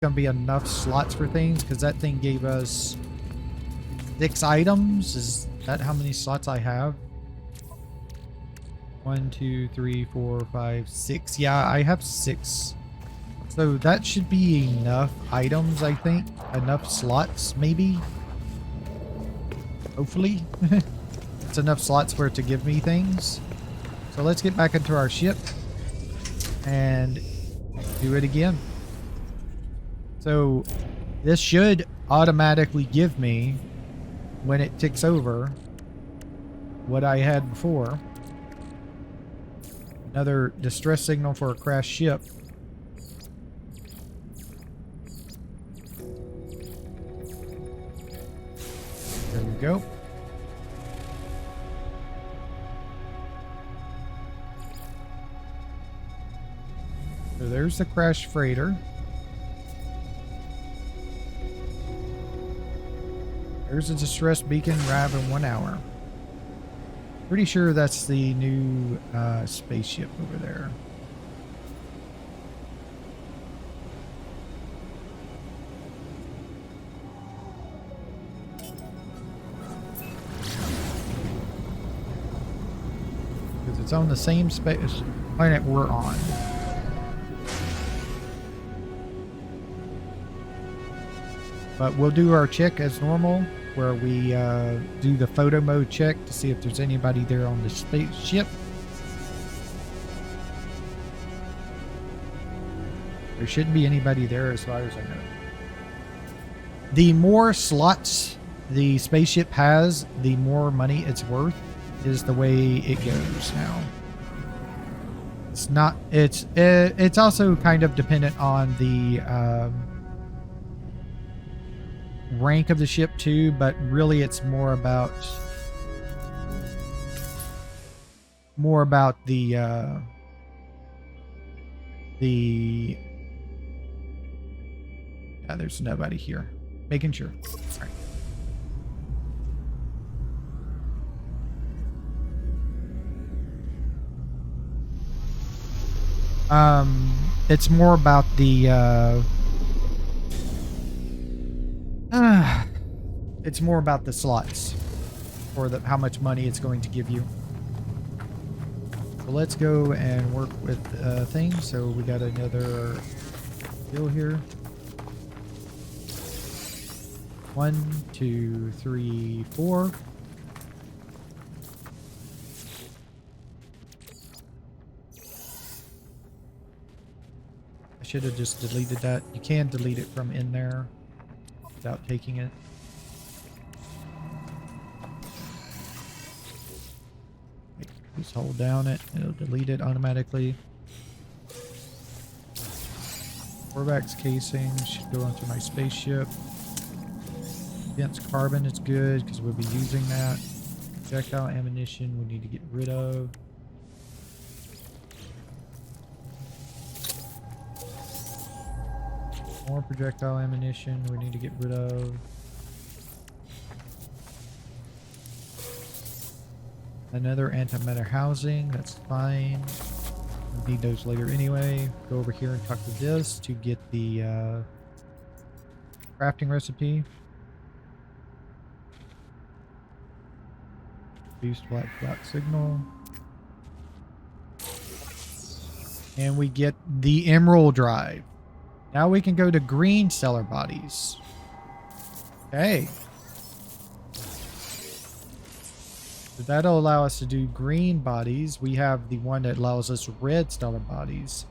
going to be enough slots for things, because that thing gave us 6 items. Is that how many slots I have? 1, 2, 3, 4, 5, 6. Yeah, I have 6. So that should be enough items, I think. Enough slots, maybe. Hopefully. It's enough slots for it to give me things. So let's get back into our ship and do it again. So this should automatically give me, when it ticks over, what I had before. Another distress signal for a crashed ship. There we go. So there's the crashed freighter. There's a distress beacon, arrive in 1 hour. Pretty sure that's the new spaceship over there. Because it's on the same space planet we're on. But we'll do our check as normal, where we do the photo mode check to see if there's anybody there on the spaceship. There shouldn't be anybody there as far as I know. The more slots the spaceship has, the more money it's worth, is the way it goes now. It's not, it's also kind of dependent on the rank of the ship too, but really it's more about the yeah, there's nobody here. Making sure. All right. It's more about the it's more about the slots, or how much money it's going to give you. So let's go and work with things. So we got another deal here. 1, 2, 3, 4. I should have just deleted that. You can delete it from in there without taking it. Just hold down it, it'll delete it automatically. Corvax casing should go onto my spaceship. Dense carbon is good because we'll be using that. Projectile ammunition we need to get rid of. More projectile ammunition we need to get rid of. Another antimatter housing, that's fine. We'll need those later anyway. Go over here and talk to this to get the crafting recipe. Boost black signal. And we get the emerald drive. Now we can go to green stellar bodies. Okay. So that'll allow us to do green bodies. We have the one that allows us red stellar bodies.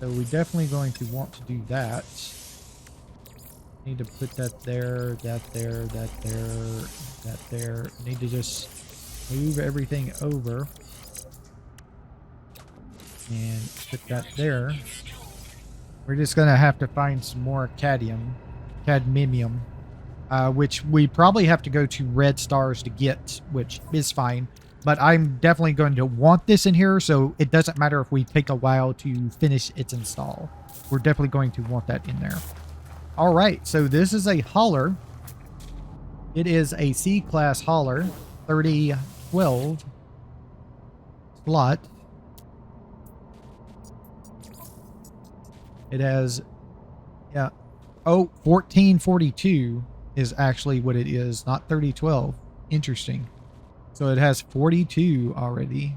So we're definitely going to want to do that. Need to put that there, that there, that there, that there. Need to just move everything over. And put that there. We're just going to have to find some more cadmium, which we probably have to go to red stars to get, which is fine. But I'm definitely going to want this in here, so it doesn't matter if we take a while to finish its install. We're definitely going to want that in there. All right, so this is a hauler. It is a C-class hauler, 3012 slot. It has, yeah, Oh, 1442 is actually what it is, not 3012. Interesting. So it has 42 already.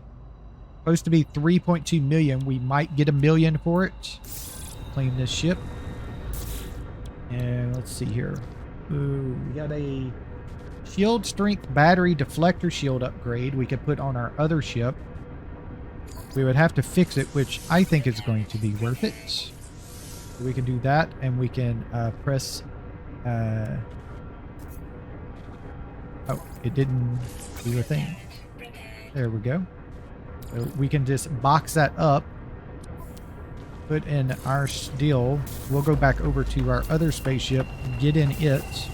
Supposed to be 3.2 million. We might get 1 million for it. Claim this ship. And let's see here. Ooh, we got a shield strength battery deflector shield upgrade we could put on our other ship. We would have to fix it, which I think is going to be worth it. So we can do that, and we can press... oh, it didn't do a thing. There we go. So we can just box that up, put in our deal. We'll go back over to our other spaceship, get in it,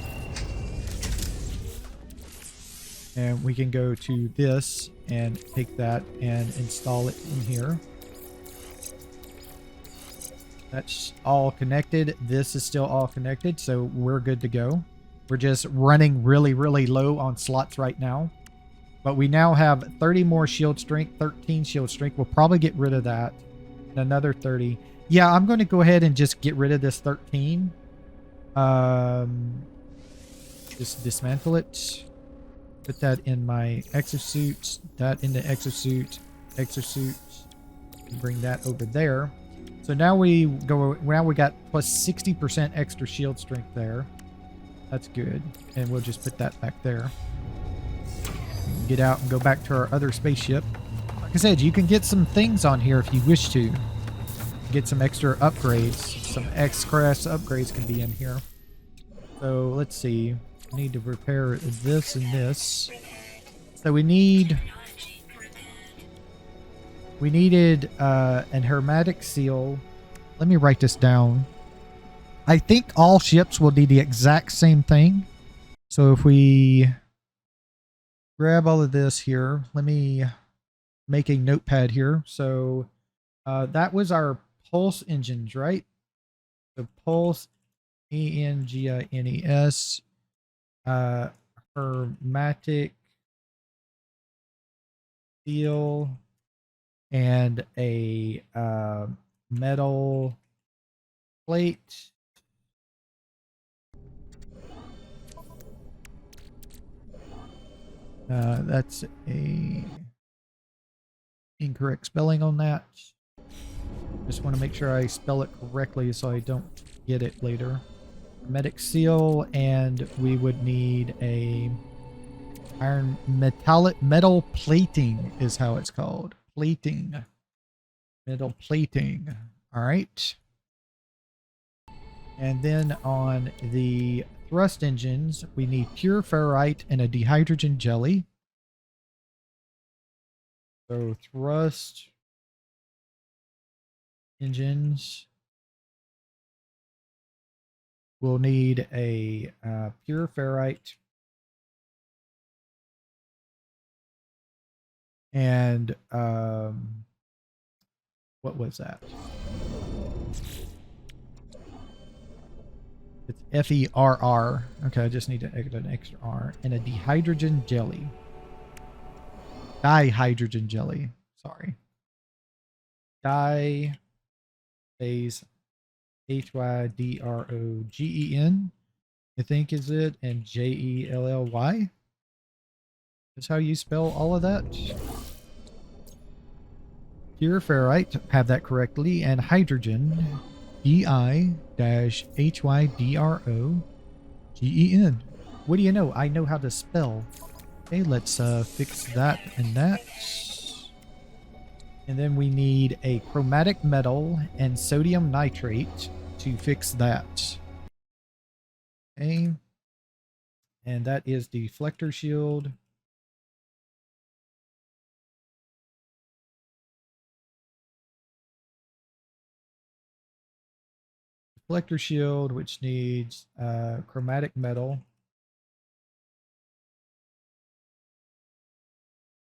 and we can go to this and take that and install it in here. That's all connected. This is still all connected, so we're good to go. We're just running really, really low on slots right now. But we now have 30 more shield strength, 13 shield strength. We'll probably get rid of that. And another 30. Yeah, I'm going to go ahead and just get rid of this 13. Just dismantle it. Put that in my exosuit. That into exosuit. Exosuit. Bring that over there. So now we got plus 60% extra shield strength there. That's good. And we'll just put that back there. Get out and go back to our other spaceship. Like I said, you can get some things on here if you wish to. Get some extra upgrades. Some X-Class upgrades can be in here. So let's see. We need to repair this and this. So we needed an hermetic seal. Let me write this down. I think all ships will need the exact same thing. So if we grab all of this here, let me make a notepad here. So that was our pulse engines, right? So pulse, E-N-G-I-N-E-S, hermetic seal, and a metal plate. That's a incorrect spelling on that. Just want to make sure I spell it correctly so I don't get it later. Hermetic seal, and we would need a iron metal plating is how it's called. Plating. Metal plating. All right. And then on the thrust engines, we need pure ferrite and a dihydrogen jelly. So thrust engines will need a pure ferrite and what was that? It's F-E-R-R. Okay, I just need to add an extra R. And a dihydrogen jelly. Dihydrogen jelly. Sorry. Di space H-Y-D-R-O-G-E-N. I think is it. And J-E-L-L-Y. That's how you spell all of that. Pure ferrite. Have that correctly. And hydrogen. D-I-H-Y-D-R-O-G-E-N. What do you know? I know how to spell. Okay, let's fix that and that. And then we need a chromatic metal and sodium nitrate to fix that. Okay. And that is the deflector shield. Deflector shield, which needs chromatic metal.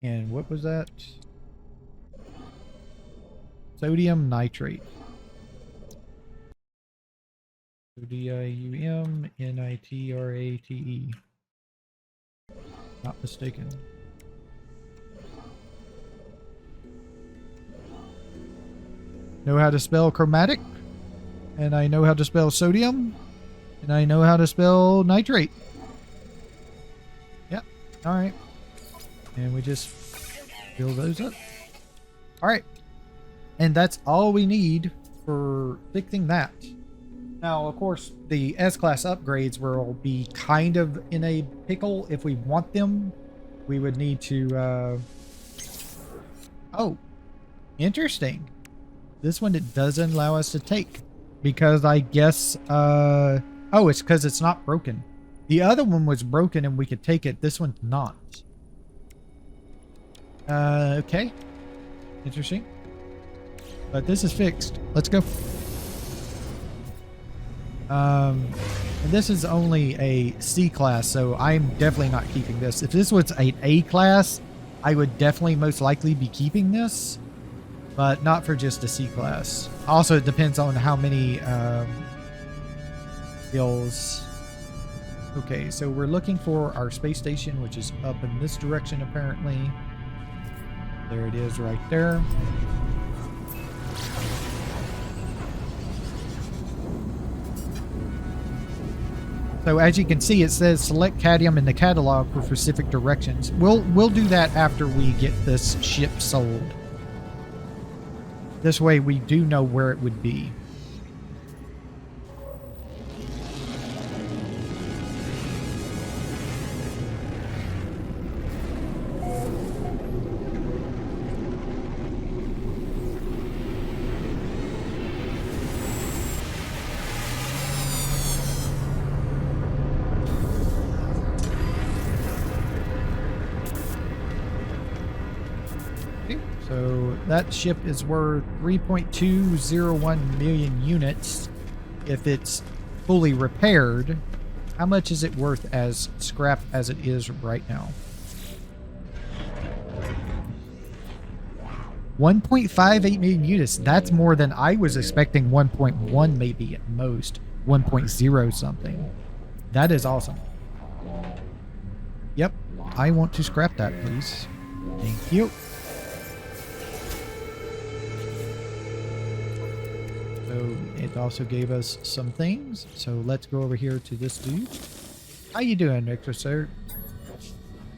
And what was that? Sodium nitrate. D-I-U-M-N-I-T-R-A-T-E. Not mistaken. Know how to spell chromatic? And I know how to spell sodium. And I know how to spell nitrate. Yep. All right. And we just fill those up. All right. And that's all we need for fixing that. Now, of course, the S-Class upgrades will be kind of in a pickle. If we want them, we would need to... Oh, interesting. This one, it doesn't allow us to take. Because I guess... Oh, it's because it's not broken. The other one was broken and we could take it. This one's not. Okay. Interesting. But this is fixed. Let's go. And this is only a C class, so I'm definitely not keeping this. If this was an A class, I would definitely most likely be keeping this, but not for just a C class. Also, it depends on how many skills. Okay, so we're looking for our space station, which is up in this direction apparently. There it is right there. So as you can see, it says select cadmium in the catalog for specific directions. We'll do that after we get this ship sold. This way we do know where it would be. So that ship is worth 3.201 million units if it's fully repaired. How much is it worth as scrap as it is right now? 1.58 million units. That's more than I was expecting. 1.1 maybe at most. 1.0 something. That is awesome. Yep. I want to scrap that, please. Thank you. So it also gave us some things. So let's go over here to this dude. How you doing, Victor, sir?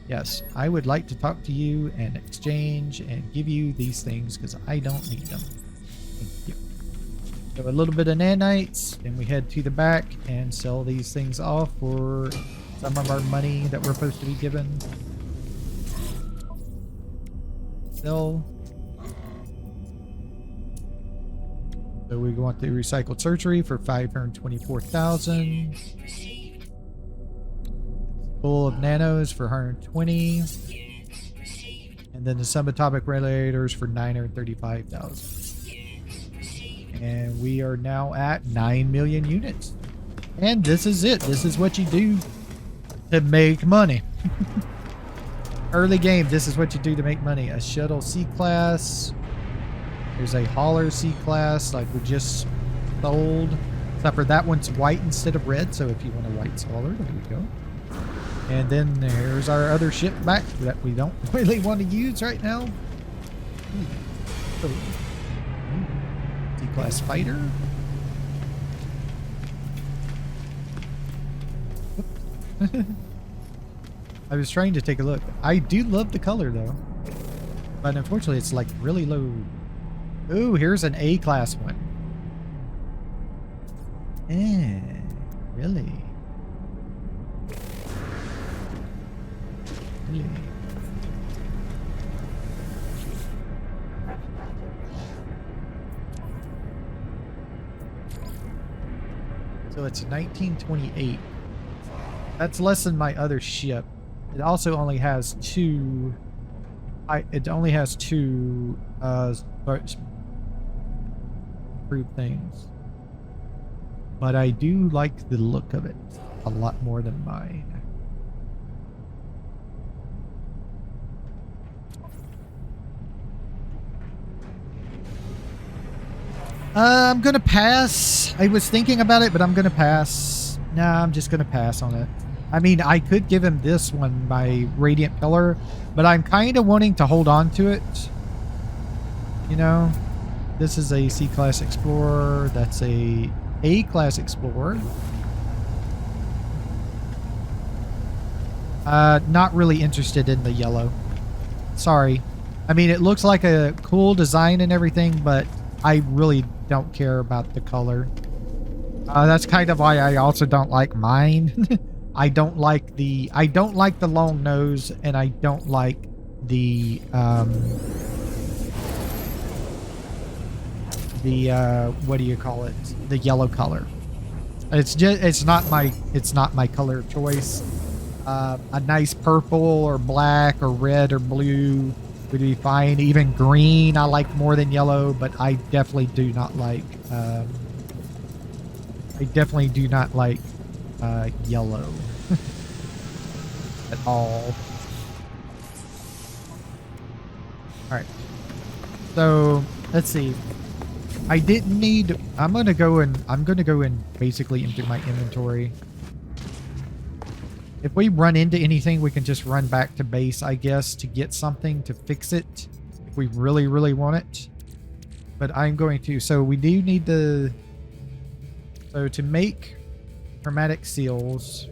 Yes, I would like to talk to you and exchange and give you these things because I don't need them. Thank you. So a little bit of nanites, and we head to the back and sell these things off for some of our money that we're supposed to be given. Sell. So we want the recycled surgery for 524,000. Full of nanos for 120. And then the subatomic radiators for 935,000. And we are now at 9 million units. And this is it. This is what you do to make money. Early game, this is what you do to make money. A shuttle C-class. There's a hauler C-class like we just sold. Except for that one's white instead of red. So if you want a white hauler, there you go. And then there's our other ship back that we don't really want to use right now. C-class fighter. I was trying to take a look. I do love the color though. But unfortunately it's like really low. Ooh, here's an A-class one. Really? Really? So it's 1928. That's less than my other ship. It also only has two... It only has two improved things. But I do like the look of it a lot more than mine. I'm gonna pass. I was thinking about it, but I'm gonna pass. Nah, I'm just gonna pass on it. I mean, I could give him this one by Radiant Pillar, but I'm kind of wanting to hold on to it. You know, this is a C-class Explorer. That's a A-class Explorer. Not really interested in the yellow. Sorry. I mean, it looks like a cool design and everything, but I really don't care about the color. That's kind of why I also don't like mine. I don't like the long nose, and I don't like the what do you call it? The yellow color. It's not my color of choice. A nice purple or black or red or blue would be fine. Even green I like more than yellow, but I definitely do not like yellow at all. Alright. So let's see. I didn't need I'm gonna go and basically empty my inventory. If we run into anything, we can just run back to base, I guess, to get something to fix it if we really, really want it. But I'm going to, so we do need the, so to make hermetic seals,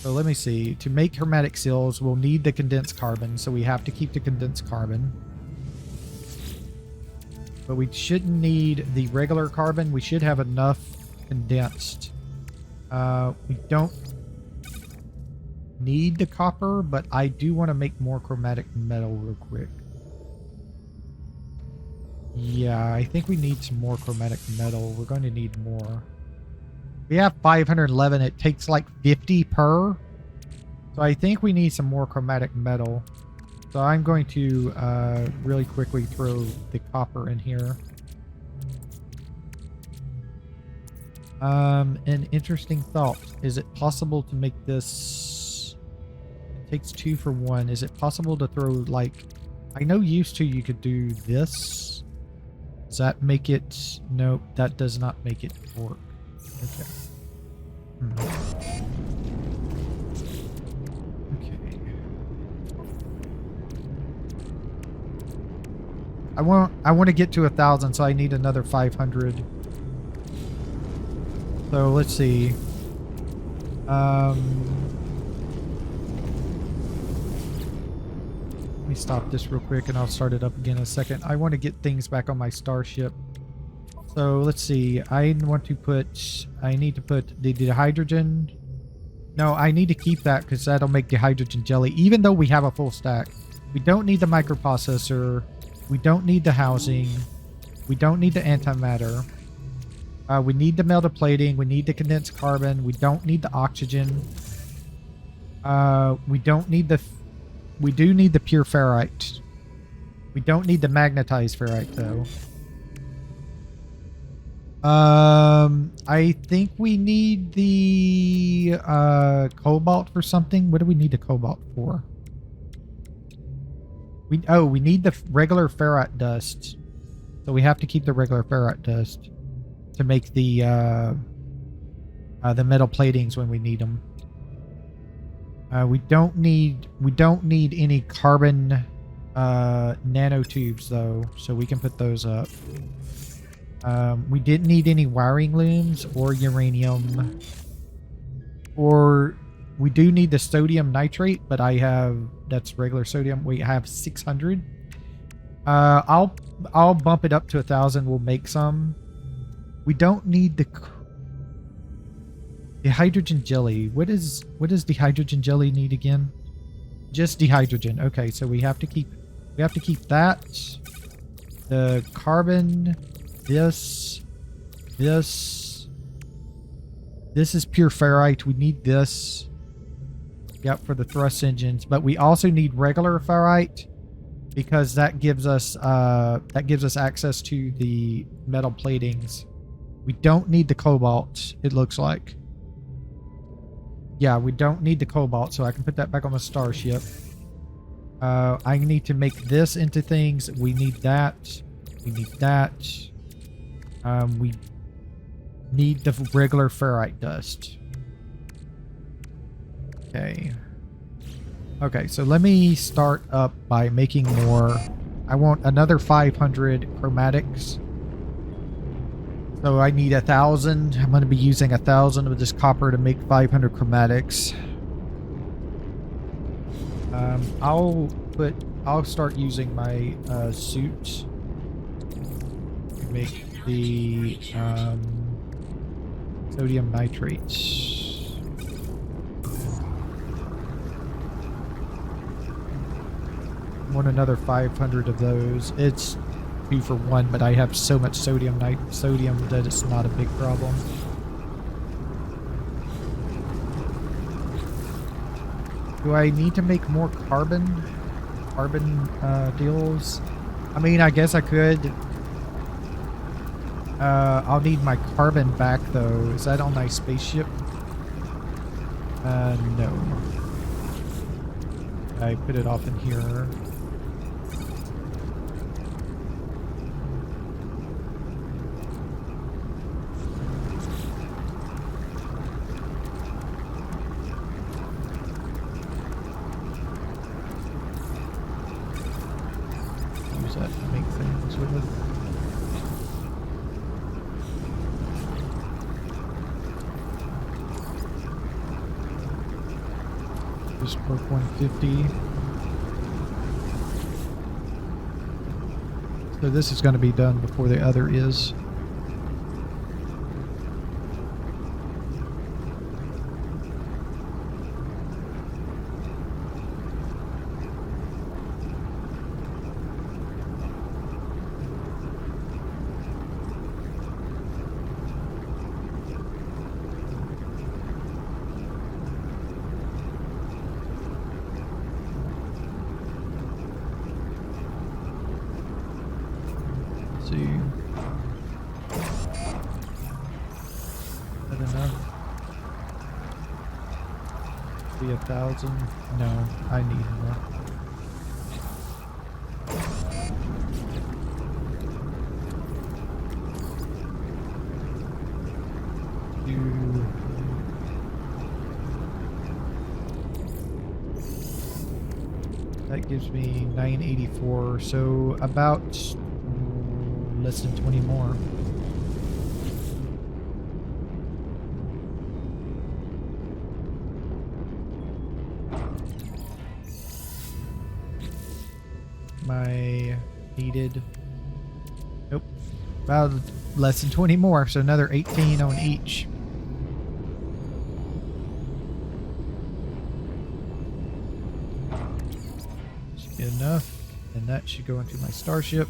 so let me see, to make hermetic seals, we'll need the condensed carbon, so we have to keep the condensed carbon. But we shouldn't need the regular carbon, we should have enough condensed. We don't need the copper, but I do want to make more chromatic metal real quick. Yeah, I think we need some more chromatic metal. We're going to need more. We have 511. It takes like 50 per. So I think we need some more chromatic metal. So I'm going to really quickly throw the copper in here. An interesting thought. Is it possible to make this... It takes 2 for 1. Is it possible to throw, like... I know used to you could do this. Does that make it... Nope, that does not make it work. Okay. Okay. I want to get to 1,000, so I need another 500. So let's see. Let me stop this real quick and I'll start it up again in a second. I want to get things back on my starship. So let's see. I need to put the hydrogen. No, I need to keep that because that'll make the hydrogen jelly, even though we have a full stack. We don't need the microprocessor. We don't need the housing. We don't need the antimatter. We need the metal plating. We need the condensed carbon. We don't need the oxygen. We don't need the... We do need the pure ferrite. We don't need the magnetized ferrite, though. I think we need the cobalt for something. What do we need the cobalt for? We need the regular ferrite dust. So we have to keep the regular ferrite dust to make the metal platings when we need them. We don't need any carbon nanotubes though, so we can put those up. We didn't need any wiring looms or uranium, or we do need the sodium nitrate, but that's regular sodium. We have 600. I'll bump it up to 1,000. We'll make some. We don't need the hydrogen jelly. What does the hydrogen jelly need again? Just dehydrogen. Okay, so we have to keep that. The carbon, this is pure ferrite. We need this. Yep, for the thrust engines, but we also need regular ferrite because that gives us access to the metal platings. We don't need the cobalt, it looks like. Yeah, we don't need the cobalt, so I can put that back on the starship. I need to make this into things. We need that. We need that. We need the regular ferrite dust. Okay. Okay, so let me start up by making more. I want another 500 chromatics. So I need 1,000. I'm going to be using 1,000 of this copper to make 500 chromatics. I'll start using my suit to make the sodium nitrates. I want another 500 of those. It's 2 for 1, but I have so much sodium that it's not a big problem. Do I need to make more carbon deals? I mean, I guess I could. I'll need my carbon back though. Is that on my spaceship? No. I put it off in here. Use that to make things with it. Just put 150. So this is going to be done before the other is. See. That enough? Be 1,000? No, I need more. That gives me 984, so about less than 20 more. My needed, nope, about less than 20 more, so another 18 on each. Should be enough, and that should go into my starship.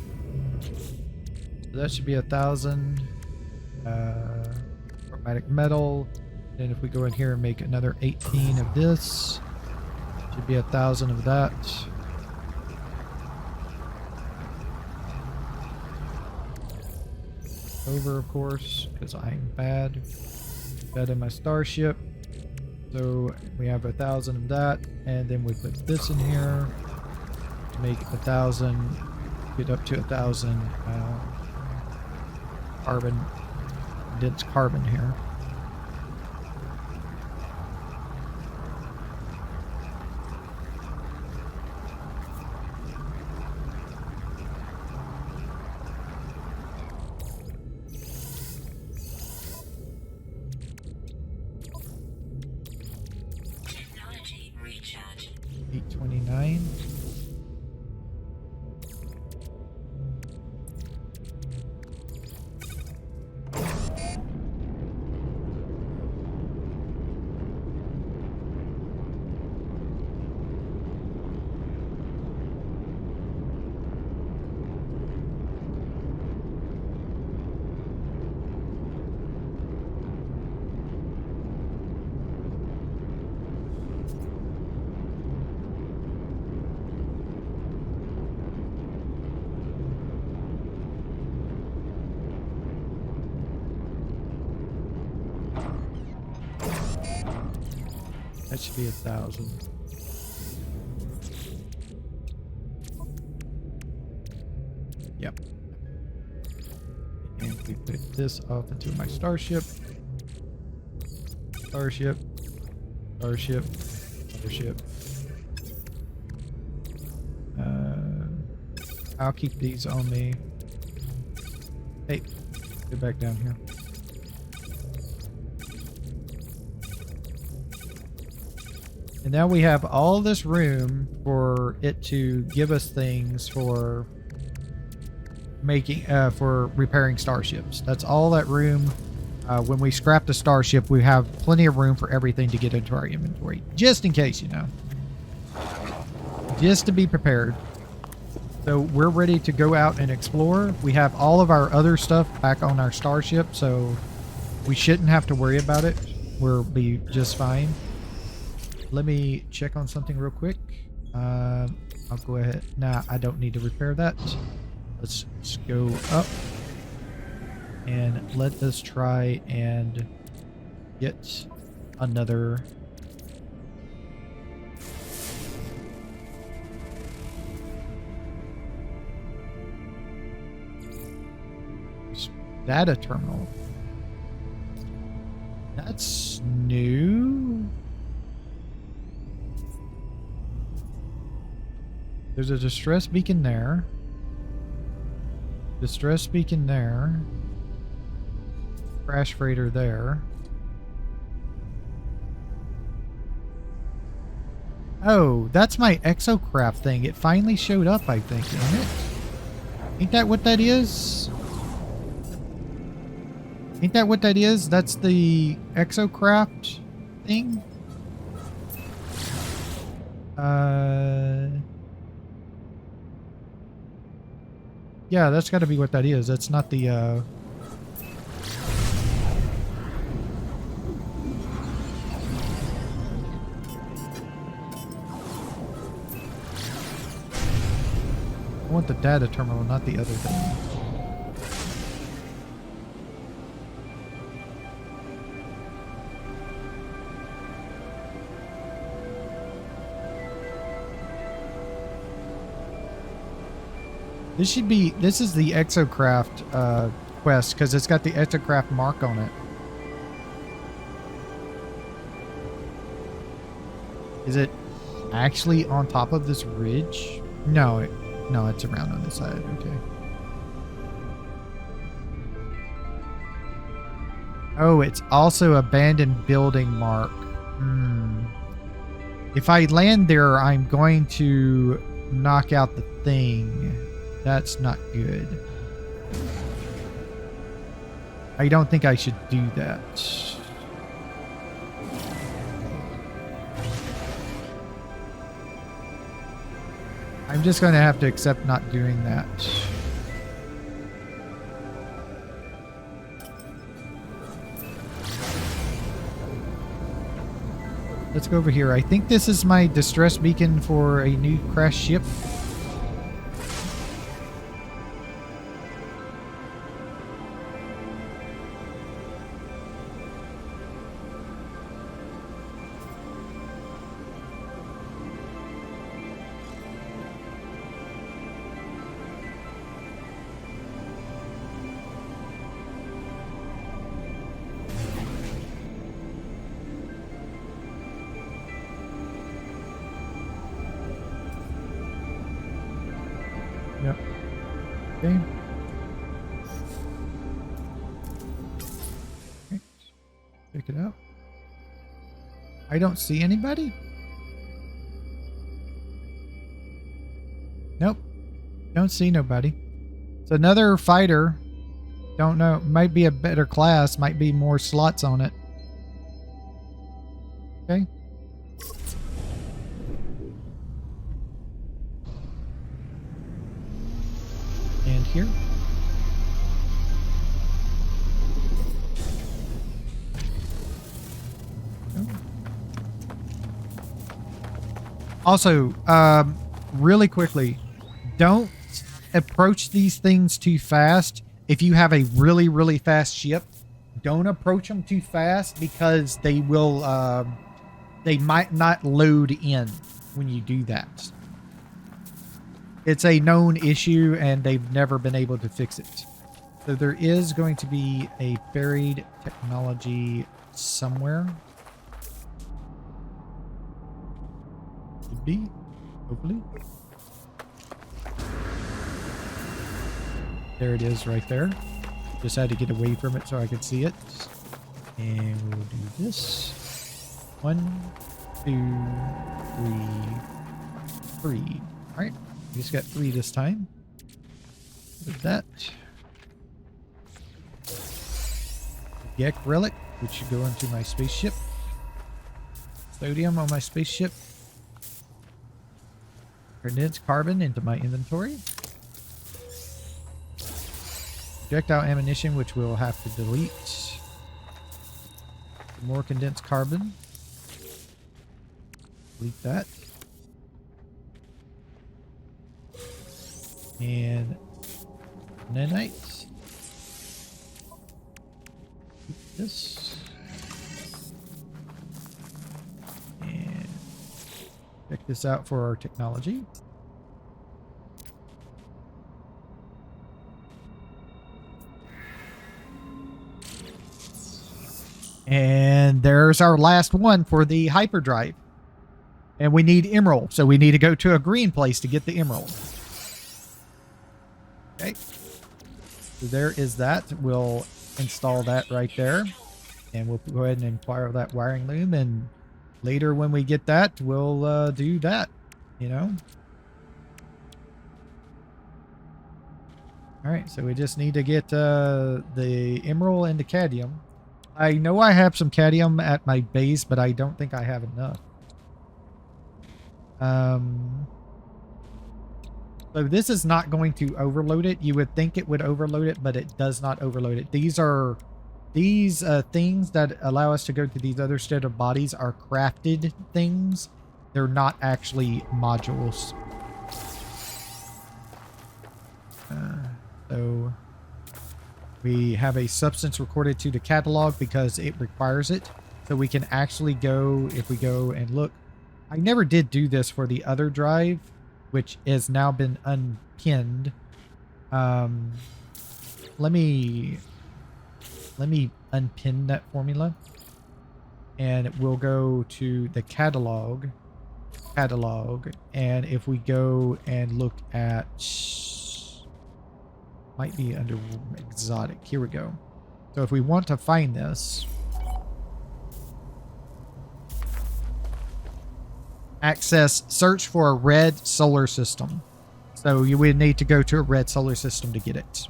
So that should be 1,000 chromatic metal. Then if we go in here and make another 18 of this, should be 1,000 of that. Over, of course, because I'm bad. That in my starship. So we have 1,000 of that, and then we put this in here to make 1,000. Get up to 1,000 carbon, dense carbon here. Technology recharge. 829. That should be 1,000. Yep. And we put this off into my starship. Starship. Starship. Starship. I'll keep these on me. Hey, Get back down here. And now we have all this room for it to give us things for making, for repairing starships. That's all that room. When we scrap the starship, we have plenty of room for everything to get into our inventory. Just in case, you know. Just to be prepared. So we're ready to go out and explore. We have all of our other stuff back on our starship, so we shouldn't have to worry about it. We'll be just fine. Let me check on something real quick. I'll go ahead. Nah, I don't need to repair that. Let's go up. And let us try and get another. Data terminal. That's new. There's a distress beacon there. Distress beacon there. Crash freighter there. Oh, that's my exocraft thing. It finally showed up, I think, isn't it? Ain't that what that is? Ain't that what that is? That's the exocraft thing? Yeah, that's got to be what that is. That's not the, I want the data terminal, not the other thing. This is the exocraft quest, because it's got the exocraft mark on it. Is it actually on top of this ridge? No, no, it's around on this side. Okay. Oh, it's also abandoned building mark. If I land there, I'm going to knock out the thing. That's not good. I don't think I should do that. I'm just going to have to accept not doing that. Let's go over here. I think this is my distress beacon for a new crash ship. Yep. Okay. Okay. Check it out. I don't see anybody. Nope. Don't see nobody. It's another fighter. Don't know. Might be a better class. Might be more slots on it. Okay. And here. Also, really quickly, don't approach these things too fast. If you have a really, really fast ship, don't approach them too fast because they will, they might not load in when you do that. It's a known issue and they've never been able to fix it. So there is going to be a buried technology somewhere. Should be, hopefully. There it is right there. Just had to get away from it so I could see it. And we'll do this. 1, 2, 3, 3. Alright, we just got 3 this time. With that. Gek relic, which should go into my spaceship. Sodium on my spaceship. Condensed carbon into my inventory. Projectile ammunition, which we'll have to delete. More condensed carbon. Delete that. And nanite. Keep this. And check this out for our technology. And there's our last one for the hyperdrive. And we need emerald, so we need to go to a green place to get the emerald. Okay. So there is that. We'll install that right there. And we'll go ahead and inquire that wiring loom. And later when we get that, we'll do that, you know. Alright, so we just need to get the emerald and the cadmium. I know I have some cadmium at my base, but I don't think I have enough. So this is not going to overload it. You would think it would overload it, but it does not overload it. These are things that allow us to go to these other state of bodies are crafted things. They're not actually modules. So we have a substance recorded to the catalog because it requires it. So we can actually go, if we go and look, I never did do this for the other drive, which has now been unpinned. Let me unpin that formula. And we'll go to the catalog. And if we go and look at, might be under exotic. Here we go. So if we want to find this, access, search for a red solar system. So you would need to go to a red solar system to get it.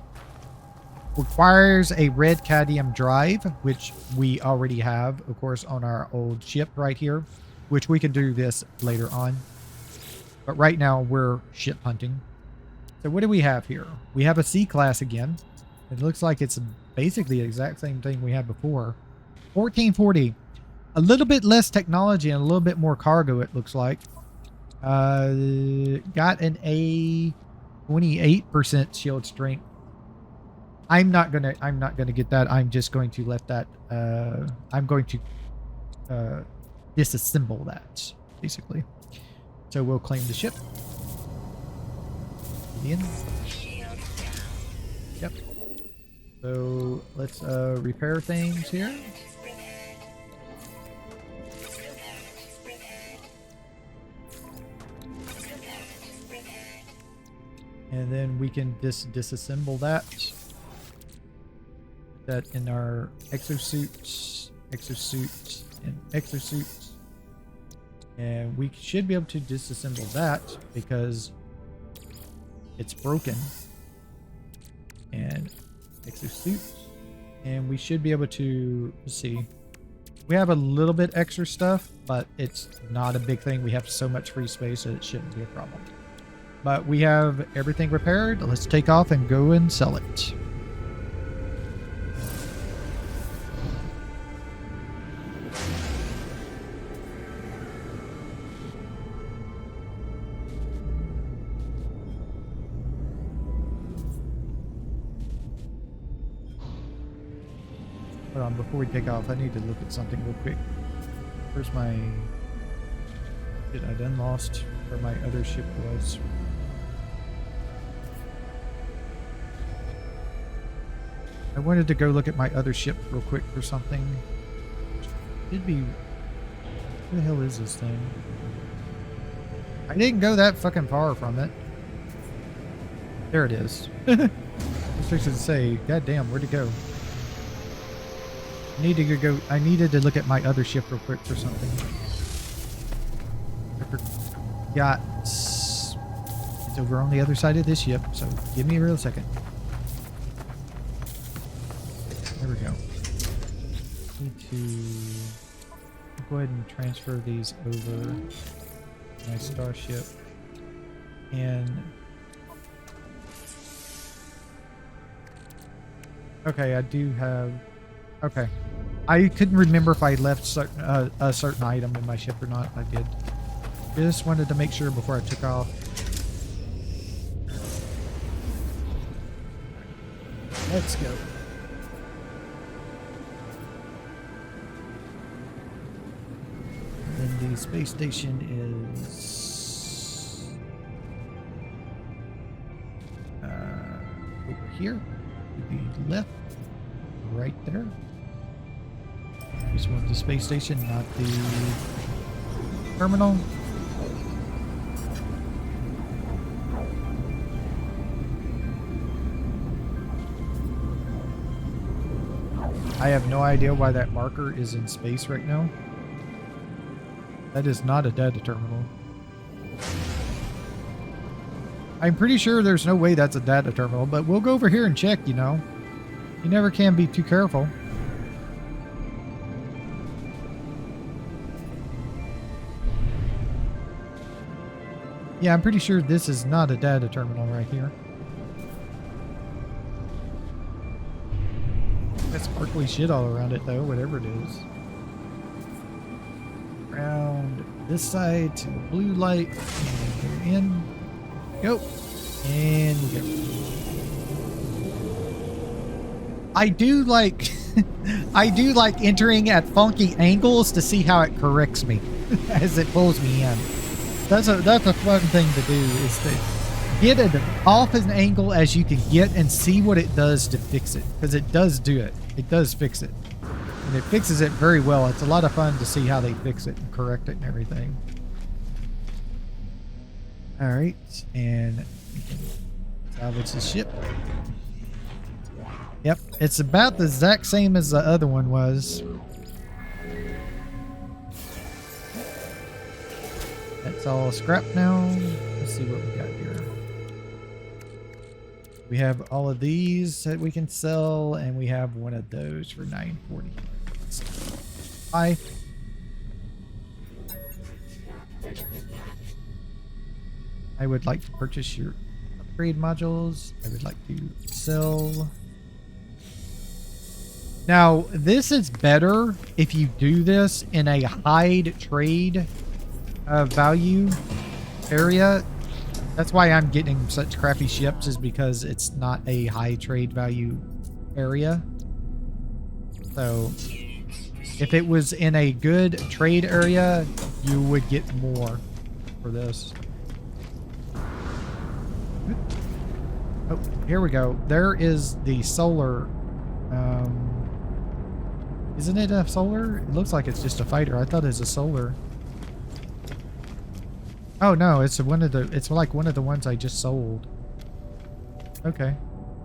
Requires a red cadmium drive, which we already have, of course, on our old ship right here, which we can do this later on. But right now we're ship hunting. So what do we have here? We have a C-class again. It looks like it's basically the exact same thing we had before. 1440. A little bit less technology and a little bit more cargo, it looks like. Got an A 28% shield strength. I'm not gonna get that. I'm just going to let that I'm going to disassemble that, basically. So we'll claim the ship. In. Yep. So let's repair things here. And then we can disassemble that. Put that in our exosuits, and exosuits. And we should be able to disassemble that because it's broken. And exosuits. And we should be able to, let's see. We have a little bit extra stuff, but it's not a big thing. We have so much free space that it shouldn't be a problem. But we have everything repaired. Let's take off and go and sell it. Hold on, before we take off, I need to look at something real quick. Where's my... Shit, I done lost where my other ship was. I wanted to go look at my other ship real quick for something. Should be... Where the hell is this thing? I didn't go that fucking far from it. There it is. I should say, God damn, where'd it go? I need to go. I needed to look at my other ship real quick for something. I forgot. It's over on the other side of this ship, so give me a real second. There we go. Need to go ahead and transfer these over to my starship. And okay, I do have. Okay, I couldn't remember if I left a certain item in my ship or not. I did. Just wanted to make sure before I took off. Let's go. And the space station is over here to the left, right there. This one's the space station, not the terminal. I have no idea why that marker is in space right now. That is not a data terminal. I'm pretty sure there's no way that's a data terminal, but we'll go over here and check, you know. You never can be too careful. Yeah, I'm pretty sure this is not a data terminal right here. Got sparkly shit all around it though, whatever it is. Around this side to the blue light. And go in. Go. And we go. I do like I do like entering at funky angles to see how it corrects me as it pulls me in. That's a fun thing to do, is to get it off as an angle as you can get and see what it does to fix it, because it does do it. It does fix it, and it fixes it very well. It's a lot of fun to see how they fix it and correct it and everything. All right, and we can salvage the ship. Yep, it's about the exact same as the other one was. That's all scrap now. Let's see what we got here. We have all of these that we can sell, and we have one of those for $9.40. Hi. I would like to purchase your upgrade modules. I would like to sell. Now, this is better if you do this in a hide trade value area. That's why I'm getting such crappy ships, is because it's not a high trade value area. So if it was in a good trade area, you would get more for this. Oh, here we go. There is the solar. Isn't it a solar? It looks like it's just a fighter. I thought it was a solar. Oh no, it's one of the. It's like one of the ones I just sold. Okay,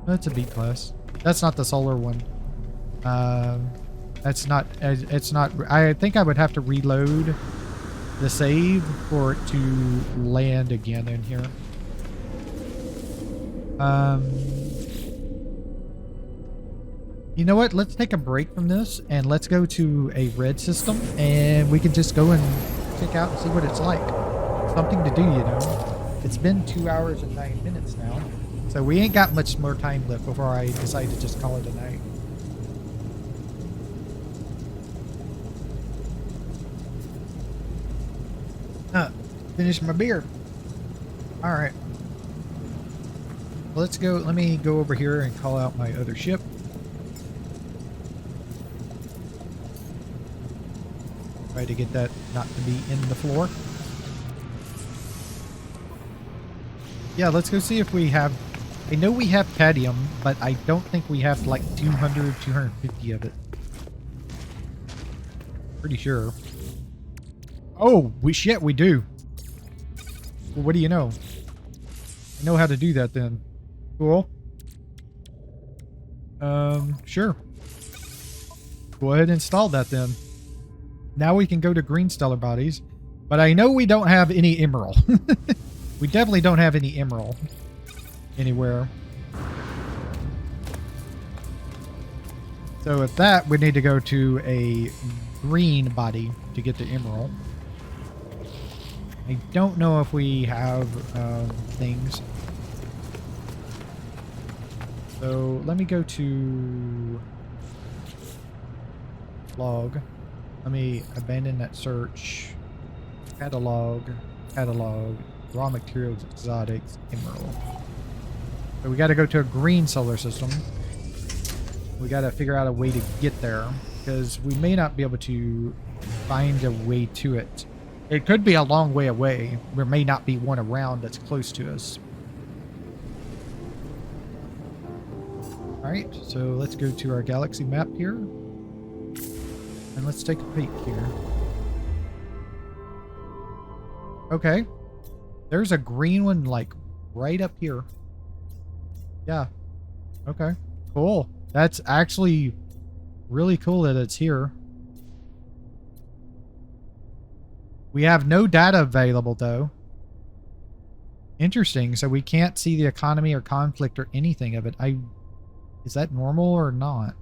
that's a B class. That's not the solar one. That's not. It's not. I think I would have to reload the save for it to land again in here. You know what? Let's take a break from this and let's go to a red system, and we can just go and check out and see what it's like. Something to do, you know. It's been 2 hours and 9 minutes now, so we ain't got much more time left before I decide to just call it a night. Finish my beer. All right. Let's go. Let me go over here and call out my other ship. Try to get that not to be in the floor. Yeah, let's go see if we have. I know we have cadmium, but I don't think we have like 200, 250 of it. Pretty sure. Oh, we do. Well, what do you know? I know how to do that then. Cool. Sure. Go ahead and install that then. Now we can go to green stellar bodies. But I know we don't have any emerald. We definitely don't have any emerald anywhere. So with that, we need to go to a green body to get the emerald. I don't know if we have things. So let me go to log. Let me abandon that search. Catalog, raw materials, exotics, emerald. So we got to go to a green solar system. We got to figure out a way to get there because we may not be able to find a way to it. It could be a long way away. There may not be one around that's close to us. Alright, so let's go to our galaxy map here. And let's take a peek here. Okay. There's a green one like right up here. Yeah. Okay. Cool. That's actually really cool that it's here. We have no data available though. Interesting. So we can't see the economy or conflict or anything of it. Is that normal or not?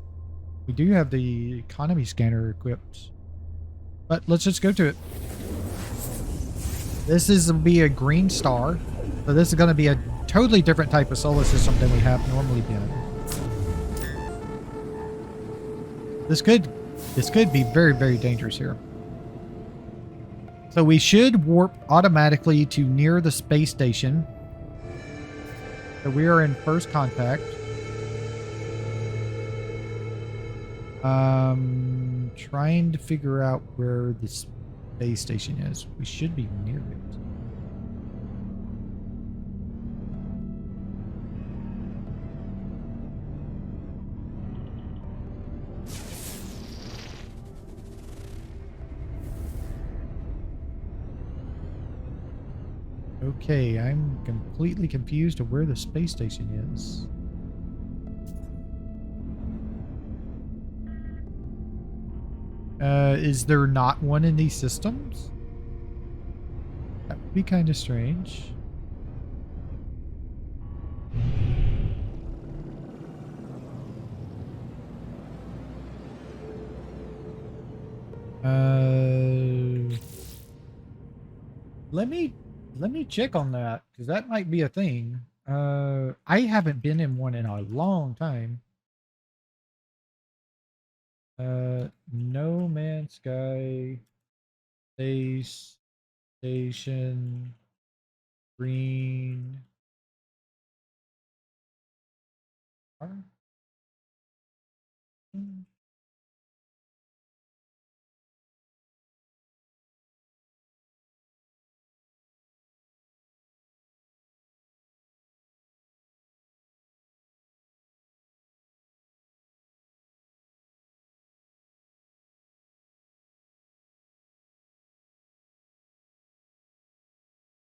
We do have the economy scanner equipped. But let's just go to it. This is going to be a green star. So this is going to be a totally different type of solar system than we have normally been. This could be very, very dangerous here. So we should warp automatically to near the space station. So we are in first contact. Trying to figure out where the space station is. We should be near it. Okay, I'm completely confused of where the space station is. Is there not one in these systems? That would be kind of strange. Let me check on that because that might be a thing. I haven't been in one in a long time. No Man's Sky Space Station Green.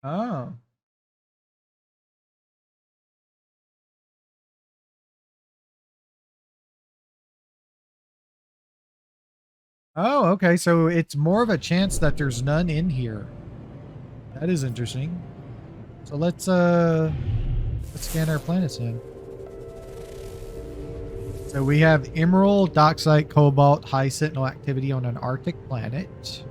Oh. Oh, okay. So it's more of a chance that there's none in here. That is interesting. So let's scan our planets in. So we have Emerald, Docksite, Cobalt, high Sentinel activity on an Arctic planet.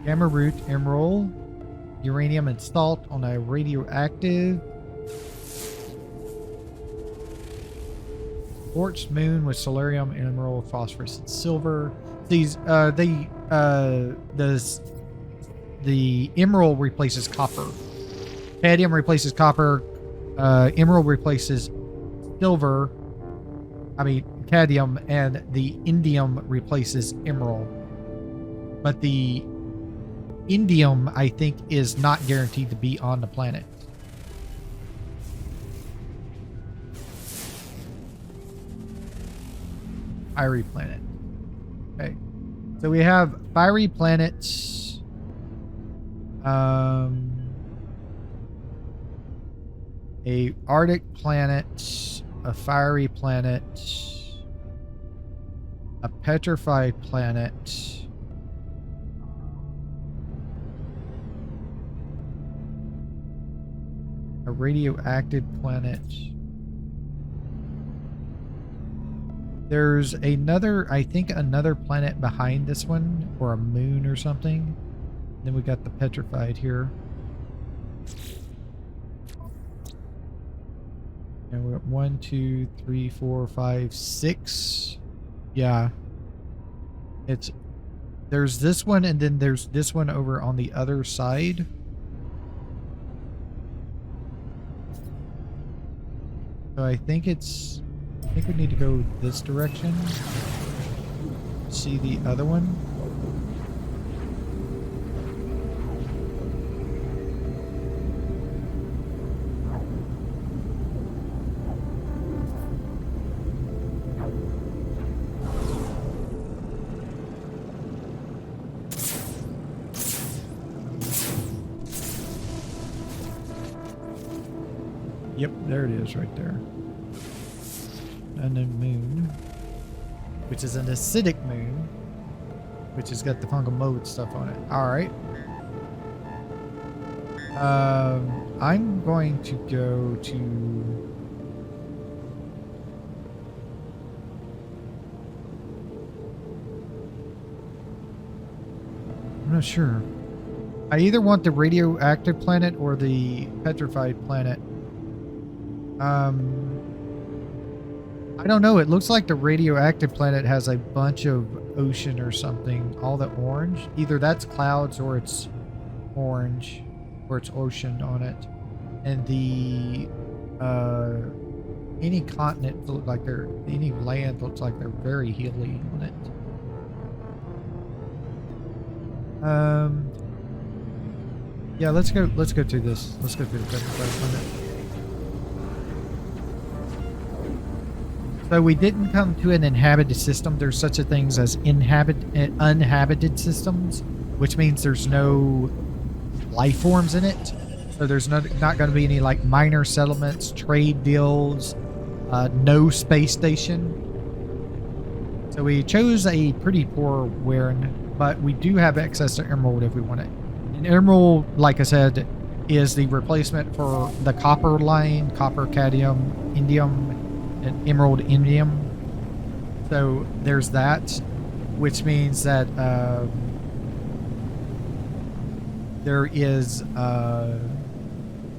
Gamma Root, Emerald, uranium and salt on a radioactive. Quartz moon with solarium, emerald, phosphorus, and silver. These the emerald replaces copper. Cadmium replaces copper. Emerald replaces silver. I mean cadmium, and the indium replaces emerald. But the indium, I think, is not guaranteed to be on the planet. Fiery planet. Okay. So we have fiery planets. A Arctic planet, a fiery planet, a petrified planet, a radioactive planet. There's another, I think another planet behind this one, or a moon or something. Then we got the petrified here. And we're at 1, 2, 3, 4, 5, 6. Yeah. There's this one, and then there's this one over on the other side. So I think we need to go this direction. See the other one. Yep, there it is right there. And then moon, which is an acidic moon, which has got the fungal mold stuff on it. All right. I'm going to go to... I'm not sure. I either want the radioactive planet or the petrified planet. I don't know. It looks like the radioactive planet has a bunch of ocean or something. All the orange. Either that's clouds or it's orange, or it's ocean on it. And the any continent look like they're any land looks like they're very hilly on it. Yeah, let's go to this. Let's go to the petrified planet. So we didn't come to an inhabited system. There's such a things as uninhabited systems, which means there's no life forms in it. So there's not going to be any like minor settlements, trade deals, no space station. So we chose a pretty poor Warren, but we do have access to emerald if we want it. And emerald, like I said, is the replacement for the copper line, copper, cadmium, indium, and emerald indium. So there's that, which means that there is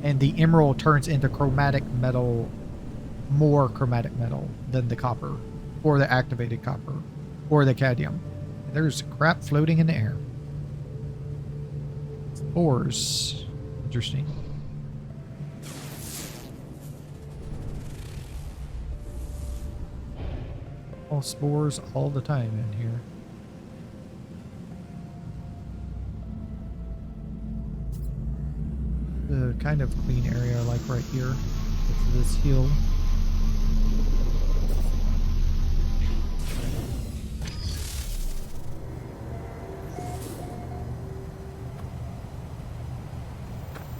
and the emerald turns into chromatic metal, more chromatic metal than the copper or the activated copper or the cadmium. There's crap floating in the air. Spores. Interesting. All spores all the time in here. The kind of clean area like right here. It's this hill.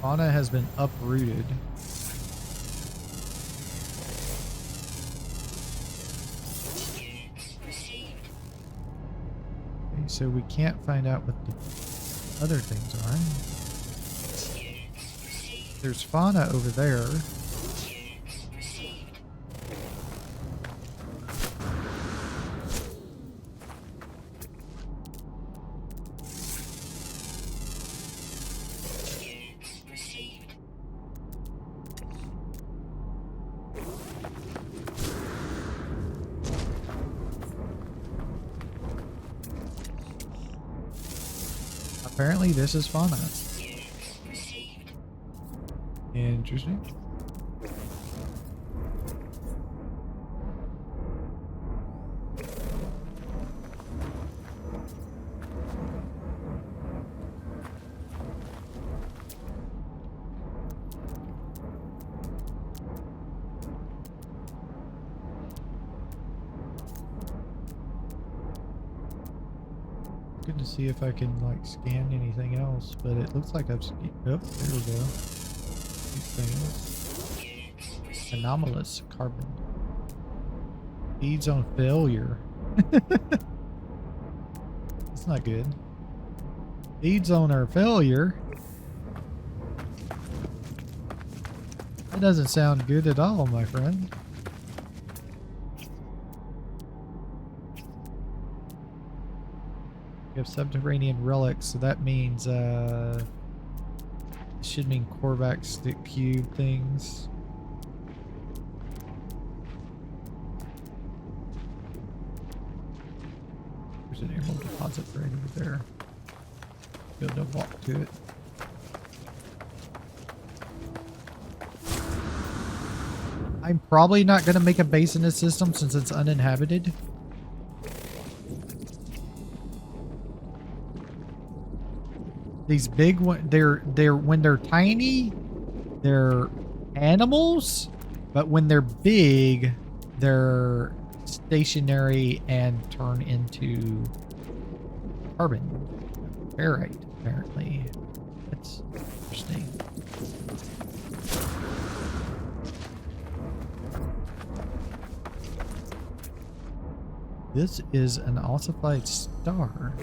Fauna has been uprooted. Okay, so we can't find out what the other things are. There's fauna over there. Apparently this is fauna. Interesting. looking to see if I can like scan anything else, but it looks like I've scanned. Oh, there we go. These things. Anomalous carbon. Feeds on failure. That's not good. Feeds on our failure. That doesn't sound good at all, my friend. We have subterranean relics, so that means it should mean Korvac stick cube things. There's an emerald deposit right over there. Be able to walk to it. I'm probably not going to make a base in this system since it's uninhabited. These big ones, they're when they're tiny, they're animals, but when they're big, they're stationary and turn into carbon. Ferrite, apparently. That's interesting. This is an ossified star.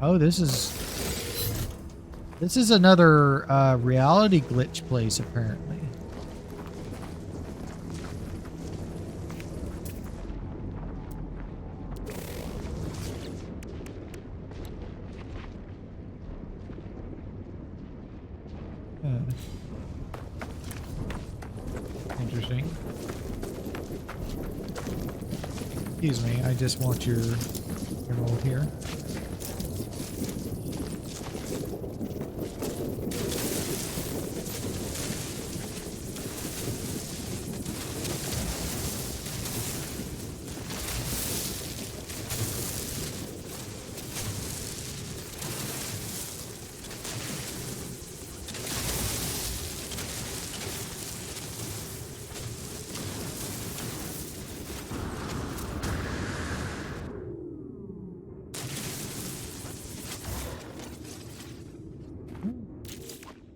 Oh, this is another reality glitch place, apparently. Interesting. Excuse me, I just want your emerald here.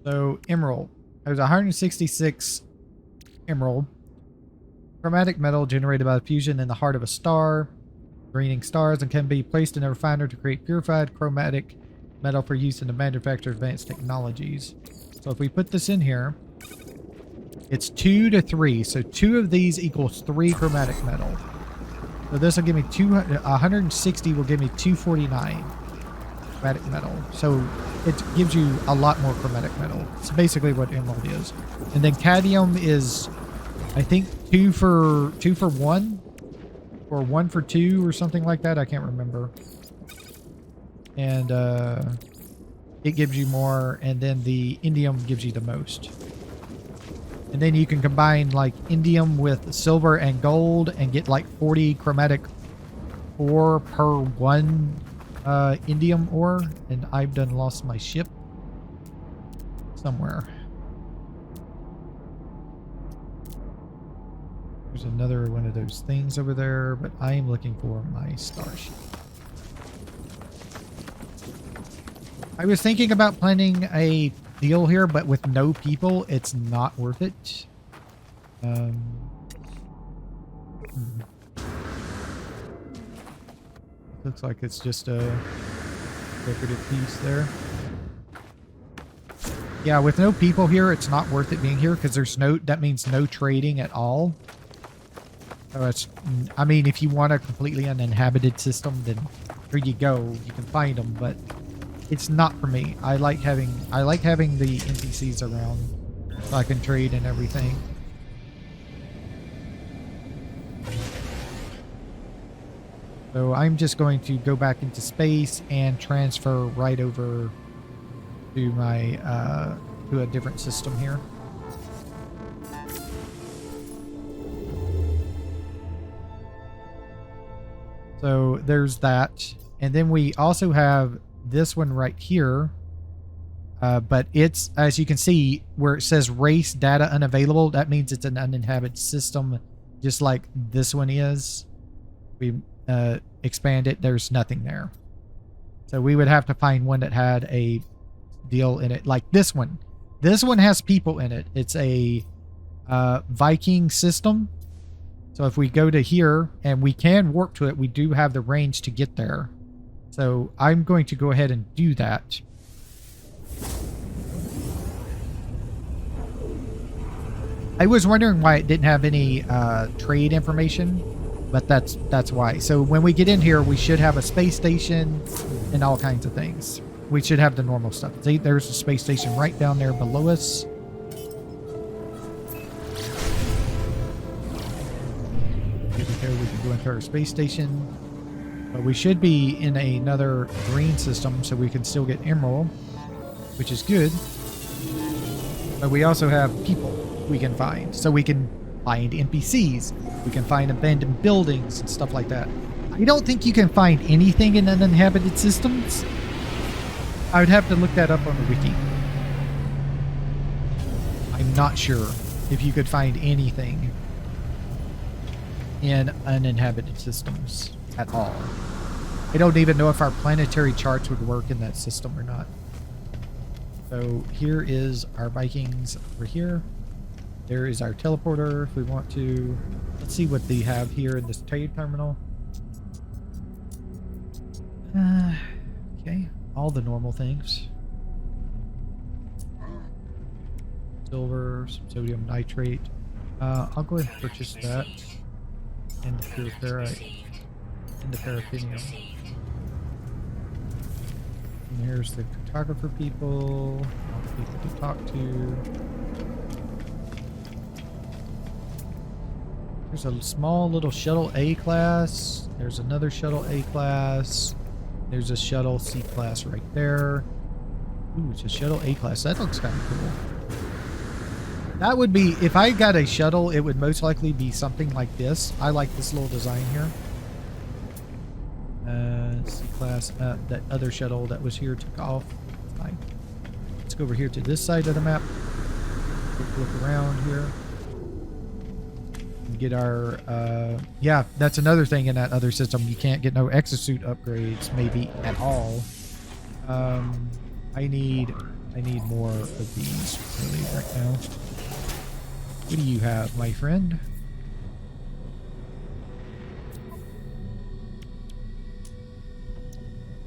So, emerald. There's 166 emerald. Chromatic metal generated by the fusion in the heart of a star. Greening stars and can be placed in a refiner to create purified chromatic metal for use in the manufacture of advanced technologies. So if we put this in here, it's 2 to 3. So 2 of these equals 3 chromatic metal. So this will give me 160 will give me 249 chromatic metal. So it gives you a lot more chromatic metal. It's basically what emerald is. And then cadmium is, I think, 2 for 1 or 1 for 2 or something like that. I can't remember. And it gives you more, and then the indium gives you the most. And then you can combine like indium with silver and gold and get like 40 chromatic ore per 1 indium ore. And I've done lost my ship somewhere. There's another one of those things over there, but I am looking for my starship. I was thinking about planning a deal here, but with no people, it's not worth it. Looks like it's just a decorative piece there. Yeah, with no people here, it's not worth it being here because there's no, that means no trading at all. So it's, I mean, if you want a completely uninhabited system, then here you go. You can find them, but it's not for me. I like having the NPCs around so I can trade and everything. So I'm just going to go back into space and transfer right over to my to a different system here. So there's that. And then we also have this one right here. But it's, as you can see, where it says race data unavailable, that means it's an uninhabited system, just like this one is. expand it, there's nothing there. So we would have to find one that had a deal in it, like this one. This one has people in it. It's a Viking system. So if we go to here, and we can warp to it, we do have the range to get there. So I'm going to go ahead and do that. I was wondering why it didn't have any trade information, but that's why. So when we get in here, we should have a space station and all kinds of things. We should have the normal stuff. See, there's a space station right down there below us. Here we go. We can go into our space station. But we should be in another green system, so we can still get emerald, which is good. But we also have people we can find. So we can find NPCs. We can find abandoned buildings and stuff like that. I don't think you can find anything in uninhabited systems. I would have to look that up on the wiki. I'm not sure if you could find anything in uninhabited systems at all. I don't even know if our planetary charts would work in that system or not. So here is our Vikings over here. There is our teleporter if we want to. Let's see what they have here in this trade terminal. Okay, all the normal things. Silver, some sodium nitrate. I'll go ahead and purchase that. And the pure ferrite. And the paraffinium. And here's the cartographer people. All the people to talk to. There's a small little shuttle A class. There's another shuttle A class. There's a shuttle C class right there. Ooh, it's a shuttle A class. That looks kind of cool. That would be, if I got a shuttle, it would most likely be something like this. I like this little design here. C class, that other shuttle that was here took off. Fine. Let's go over here to this side of the map. Quick look around here. Get our yeah, that's another thing in that other system. You can't get no exosuit upgrades maybe at all. I need more of these really right now. What do you have, my friend?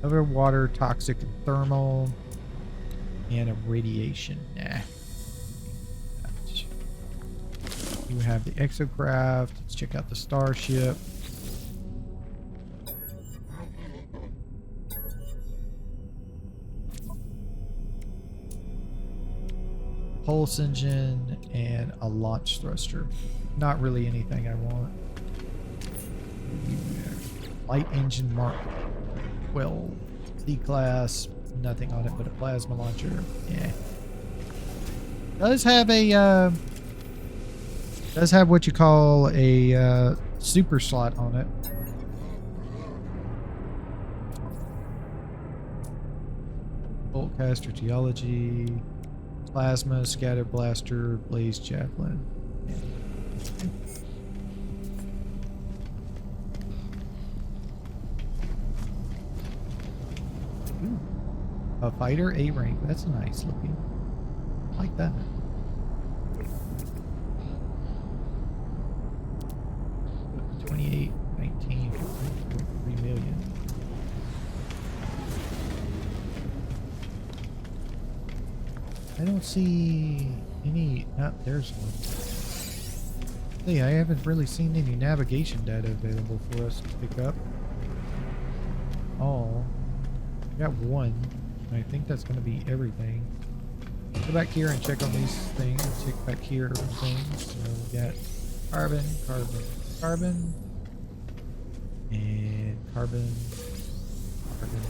Other water, toxic and thermal, and a radiation. Nah. You have the exocraft. Let's check out the starship. Pulse engine and a launch thruster. Not really anything I want. Light engine Mark 12. C-class. Nothing on it but a plasma launcher. Yeah. Does have a does have what you call a super slot on it. Boltcaster, geology, plasma, scatter blaster, blaze javelin. Ooh. A fighter A rank. That's nice looking. I like that. 28, 19, 3 million. I don't see any. Oh, there's one. Hey, I haven't really seen any navigation data available for us to pick up. Oh, I got one. I think that's going to be everything. Go back here and check on these things. Check back here on things. So we got carbon, carbon, carbon, and carbon, carbon.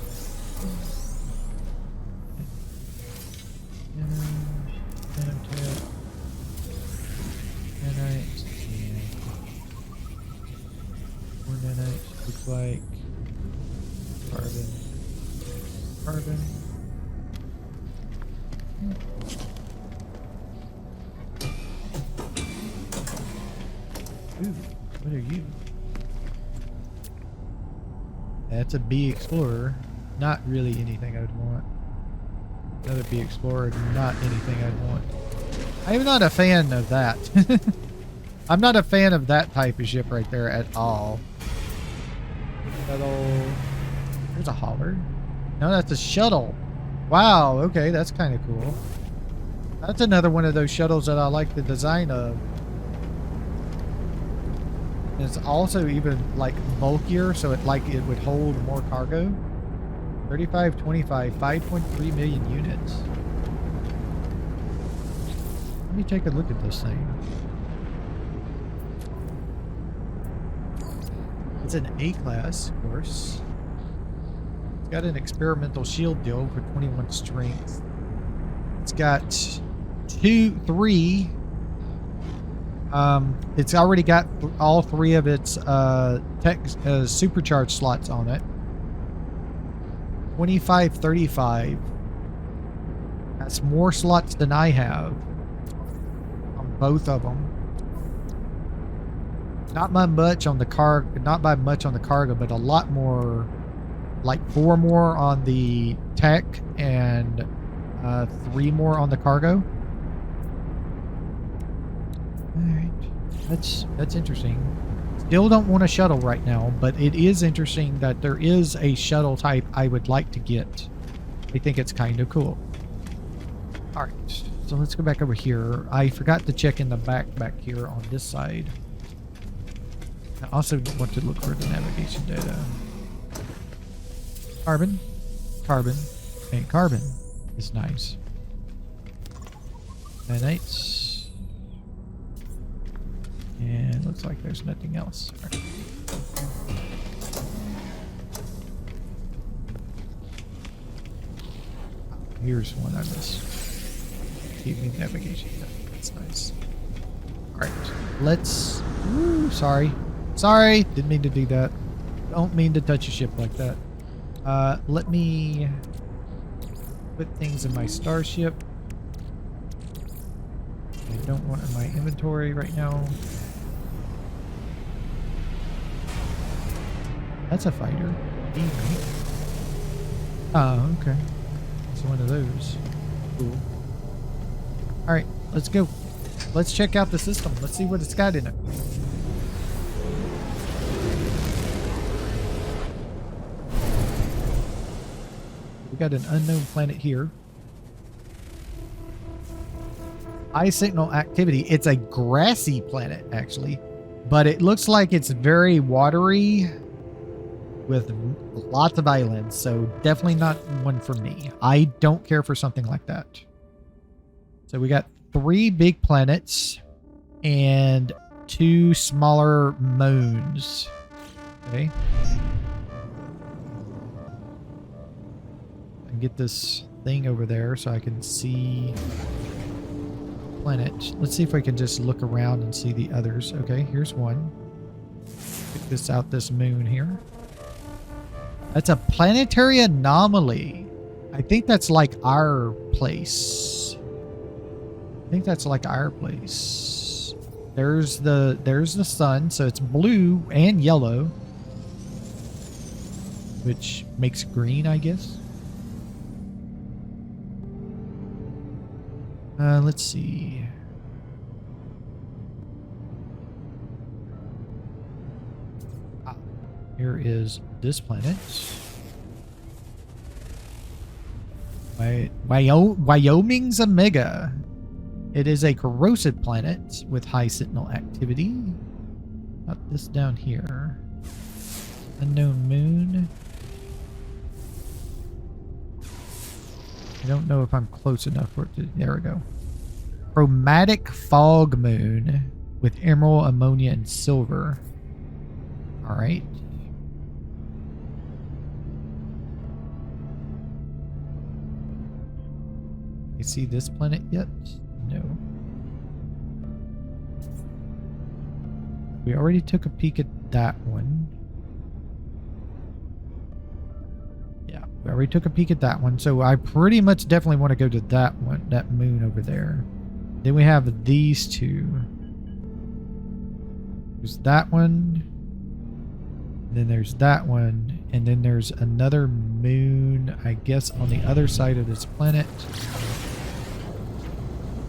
Nanotech, nanite, and more nanite. Looks like carbon, carbon. Ooh, what are you? That's a B Explorer. Not really anything I'd want. Another B Explorer, not anything I'd want. I'm not a fan of that. I'm not a fan of that type of ship right there at all. Shuttle. There's a hauler. No, that's a shuttle. Wow, okay, that's kind of cool. That's another one of those shuttles that I like the design of. And it's also even like bulkier, so it would hold more cargo. 3525, 5.3 million units. Let me take a look at this thing. It's an A class, of course. It's got an experimental shield deal for 21 strength. It's got three. It's already got all three of its supercharged slots on it. 2535. That's more slots than I have on both of them. Not by much on the cargo, but a lot more, like 4 more on the tech and 3 more on the cargo. Alright. That's interesting. Still don't want a shuttle right now, but it is interesting that there is a shuttle type I would like to get. I think it's kind of cool. Alright, so let's go back over here. I forgot to check in the back here on this side. I also want to look for the navigation data. Carbon, carbon, and carbon is nice. Nanites. And looks like there's nothing else. All right. Here's one I missed. Keep me navigation. That's nice. Alright. Let's... Ooh, sorry. Sorry! Didn't mean to do that. Don't mean to touch a ship like that. Let me put things in my starship. I don't want it in my inventory right now. That's a fighter. Oh, okay. It's one of those. Cool. Alright, let's go. Let's check out the system. Let's see what it's got in it. We got an unknown planet here. High signal activity. It's a grassy planet, actually. But it looks like it's very watery with lots of islands. So definitely not one for me. I don't care for something like that. So we got 3 big planets and 2 smaller moons. Okay. And get this thing over there so I can see planet. Let's see if I can just look around and see the others. Okay, here's one. Check this out, this moon here. That's a planetary anomaly. I think that's like our place. I think that's like our place. There's the sun, so it's blue and yellow, which makes green, I guess. Let's see. Here is this planet. Wyoming's Omega. It is a corrosive planet with high sentinel activity. Got this down here. Unknown moon. I don't know if I'm close enough for it to... There we go. Chromatic fog moon with emerald, ammonia, and silver. Alright. You see this planet yet? No. We already took a peek at that one. Yeah, we already took a peek at that one. So I pretty much definitely want to go to that one, that moon over there. Then we have these 2. There's that one. And then there's that one. And then there's another moon, I guess, on the other side of this planet.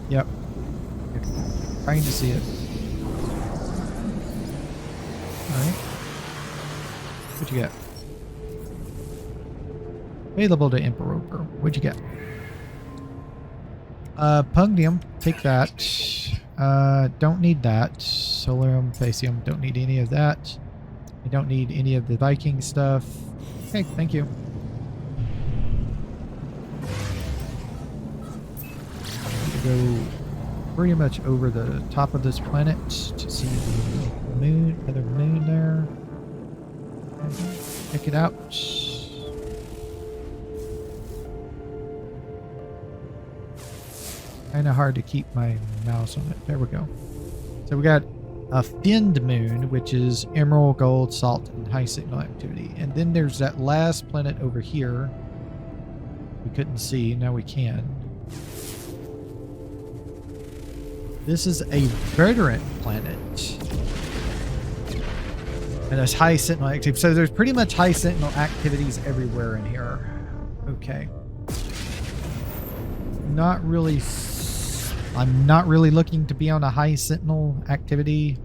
Yep. Trying to see it. Alright. What you got? Available to Emperor. What'd you get? Pungium. Take that. Don't need that. Solarium, Facium. Don't need any of that. I don't need any of the Viking stuff. Okay, thank you. Go pretty much over the top of this planet to see the moon, other moon there. Check it out. Kind of hard to keep my mouse on it. There we go. So we got a finned moon, which is emerald, gold, salt, and high signal activity. And then there's that last planet over here. We couldn't see. Now we can. This is a verdant planet. And there's high sentinel activity. So there's pretty much high sentinel activities everywhere in here. Okay. Not really... I'm not really looking to be on a high sentinel activity.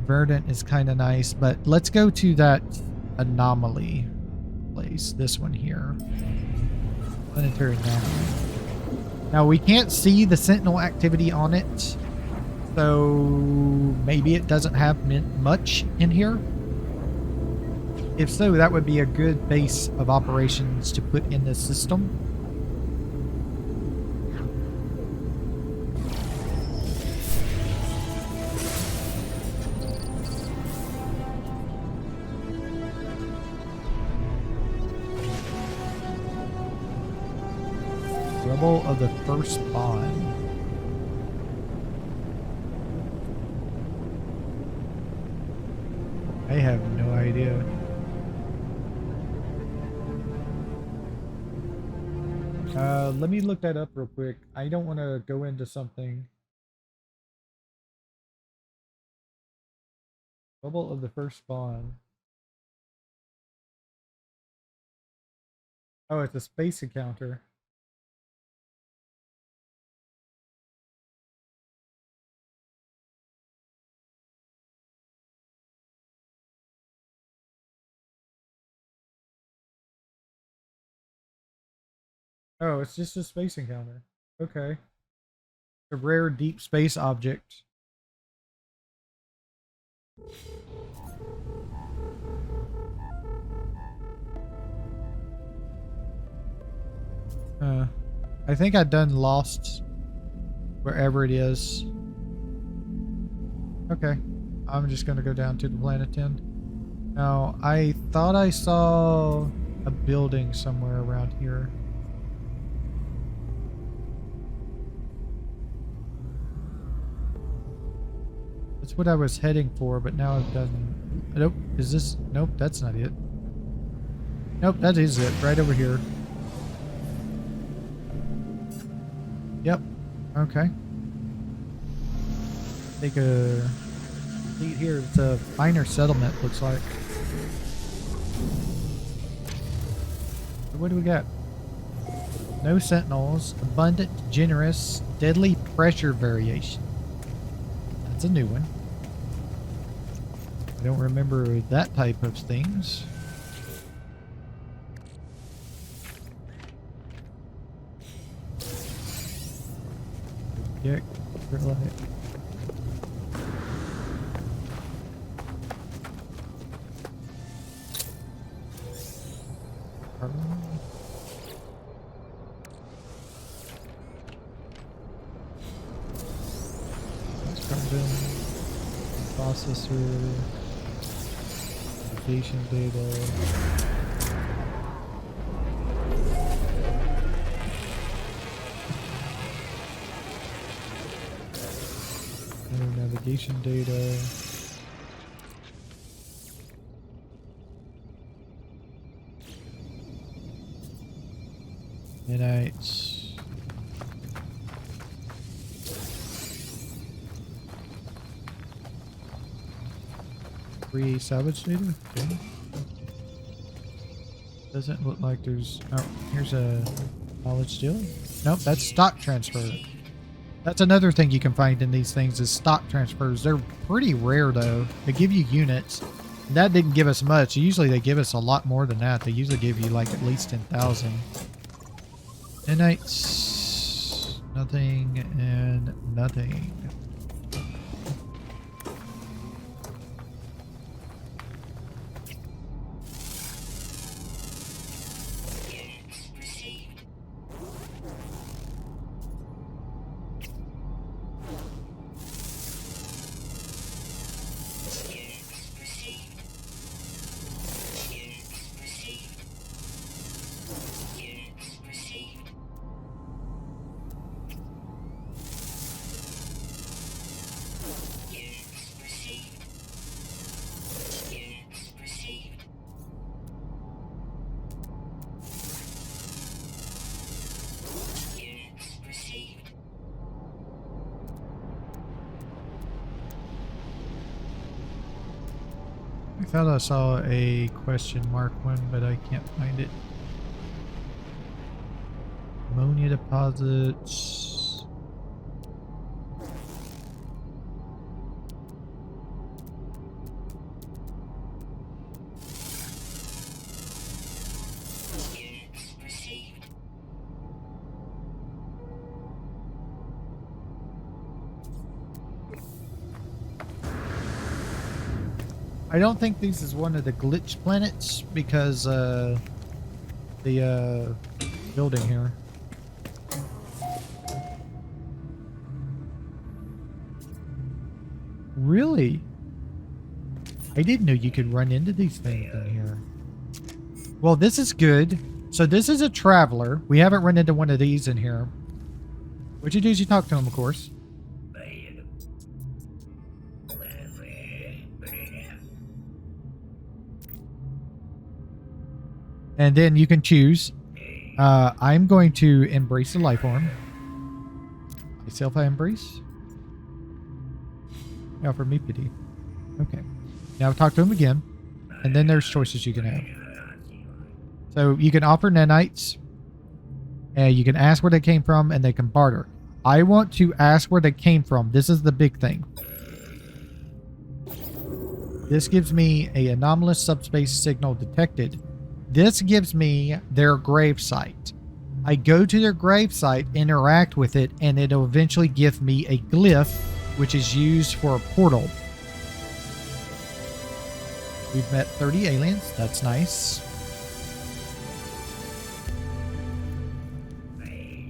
Verdant is kind of nice, but let's go to that anomaly place. This one here. Planetary anomaly. Now we can't see the sentinel activity on it, so maybe it doesn't have much in here. If so, that would be a good base of operations to put in this system. Rebel of the first bond. I have no idea. Let me look that up real quick. I don't want to go into something. Rebel of the first bond. Oh, it's a space encounter. Oh, it's just a space encounter. Okay. A rare deep space object. I think I done lost wherever it is. Okay. I'm just gonna go down to the planet 10. Now, I thought I saw a building somewhere around here. That's what I was heading for, but now I've done... Nope, is this... Nope, that's not it. Nope, that is it, right over here. Yep, okay. Take a... Here, it's a minor settlement, looks like. What do we got? No sentinels, abundant, generous, deadly pressure variation. That's a new one. I don't remember that type of things. Yeah, carbon, processor, navigation data. Navigation data. Nanites. Free salvage data? Okay. Doesn't look like there's... Oh, here's a knowledge steal. Nope, that's stock transfer. That's another thing you can find in these things is stock transfers. They're pretty rare, though. They give you units. That didn't give us much. Usually they give us a lot more than that. They usually give you, like, at least 10,000. Nanites. Nothing and nothing. I thought I saw a question mark one, but I can't find it. Ammonia deposits. I don't think this is one of the glitch planets because the building here. Really? I didn't know you could run into these things in here. Well, this is good. So this is a traveler. We haven't run into one of these in here. What you do is you talk to him, of course. And then you can choose. I'm going to embrace the life form. Myself I embrace. Now for me pity. Okay. Now talk to him again. And then there's choices you can have. So you can offer nanites. And you can ask where they came from and they can barter. I want to ask where they came from. This is the big thing. This gives me an anomalous subspace signal detected. This gives me their grave site. I go to their grave site, interact with it, and it'll eventually give me a glyph, which is used for a portal. We've met 30 aliens. That's nice. I'd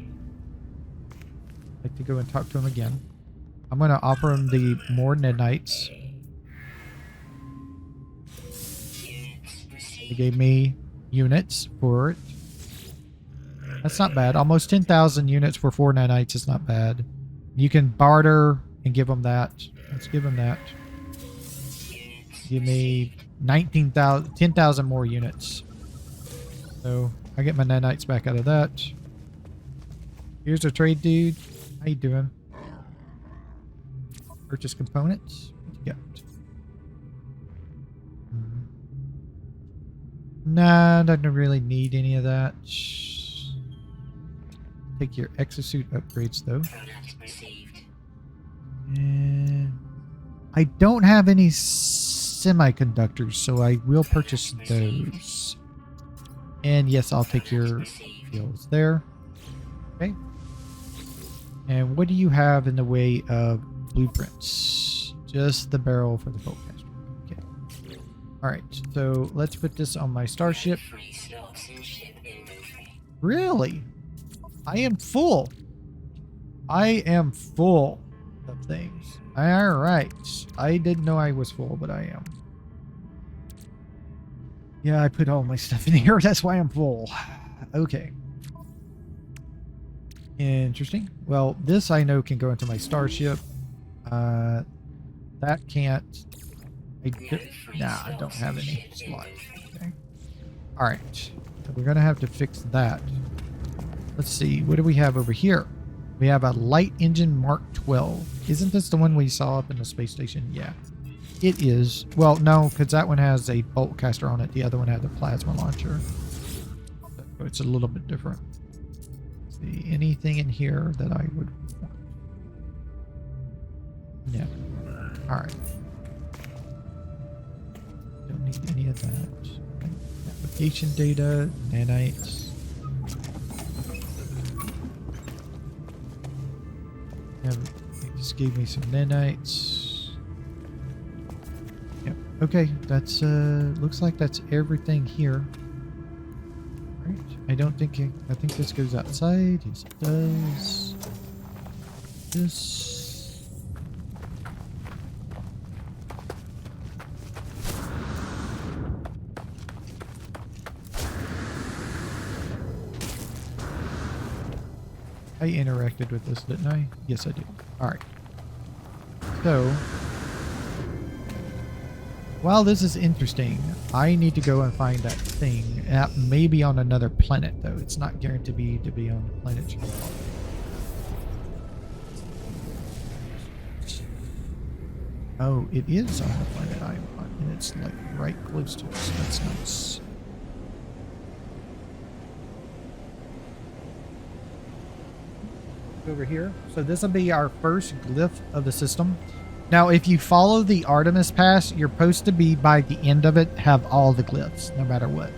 like to go and talk to him again. I'm going to offer him the more nanites. They gave me units for it. That's not bad. Almost 10,000 units for 4 nanites is not bad. You can barter and give them that. Let's give them that. Give me 19,000, 10,000 more units. So I get my nanites back out of that. Here's a trade dude. How you doing? Purchase components. What you got? Nah, I don't really need any of that. Take your exosuit upgrades though. And I don't have any semiconductors, so I will purchase those. And yes, I'll take your deals there. Okay. And what do you have in the way of blueprints? Just the barrel for the bolt caster. Okay. Alright, so let's put this on my starship. Really? I am full. I am full of things. Alright. I didn't know I was full, but I am. Yeah, I put all my stuff in here. That's why I'm full. Okay. Interesting. Well, this I know can go into my starship. That can't. I don't have any slots. Okay. Alright. So we're going to have to fix that. Let's see. What do we have over here? We have a light engine Mark 12. Isn't this the one we saw up in the space station? Yeah. It is. Well, no, because that one has a bolt caster on it. The other one had the plasma launcher. So it's a little bit different. See anything in here that I would want? No. Alright. Don't need any of that. Application data, nanites. They just gave me some nanites. Yep. Okay, that's looks like that's everything here. Right. I don't think I think this goes outside. Yes, it does. This. I interacted with this, didn't I? Yes, I did. Alright. So, while this is interesting, I need to go and find that thing. Maybe on another planet, though. It's not guaranteed to be on the planet. Oh, it is on the planet I'm on, and it's like right close to us. That's nice. Over here. So this will be our first glyph of the system. Now, if you follow the Artemis Pass, you're supposed to be, by the end of it, have all the glyphs, no matter what.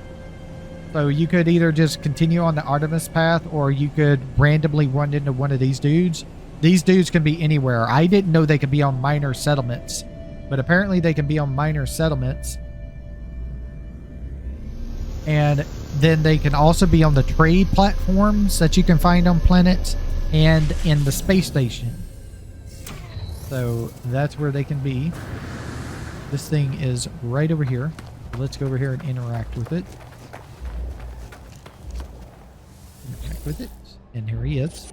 So you could either just continue on the Artemis path, or you could randomly run into one of these dudes. These dudes can be anywhere. I didn't know they could be on minor settlements, but apparently they can be on minor settlements. And then they can also be on the trade platforms that you can find on planets and in the space station. So that's where they can be. This thing is right over here. Let's go over here and interact with it. Interact with it. And here he is.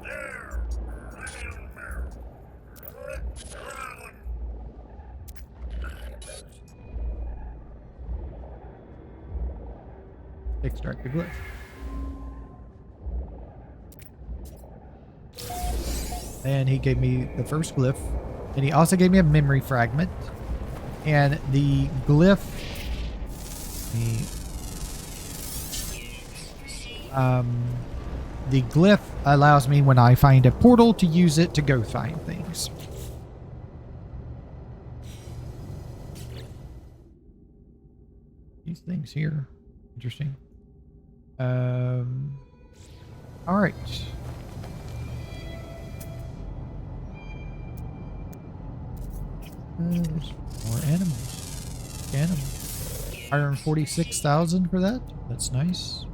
Extract the glyph. And he gave me the first glyph. And he also gave me a memory fragment. And the glyph... The glyph allows me, when I find a portal, to use it to go find things. These things here. Interesting. Alright. There's more animals. Animals. 146,000 for that? That's nice.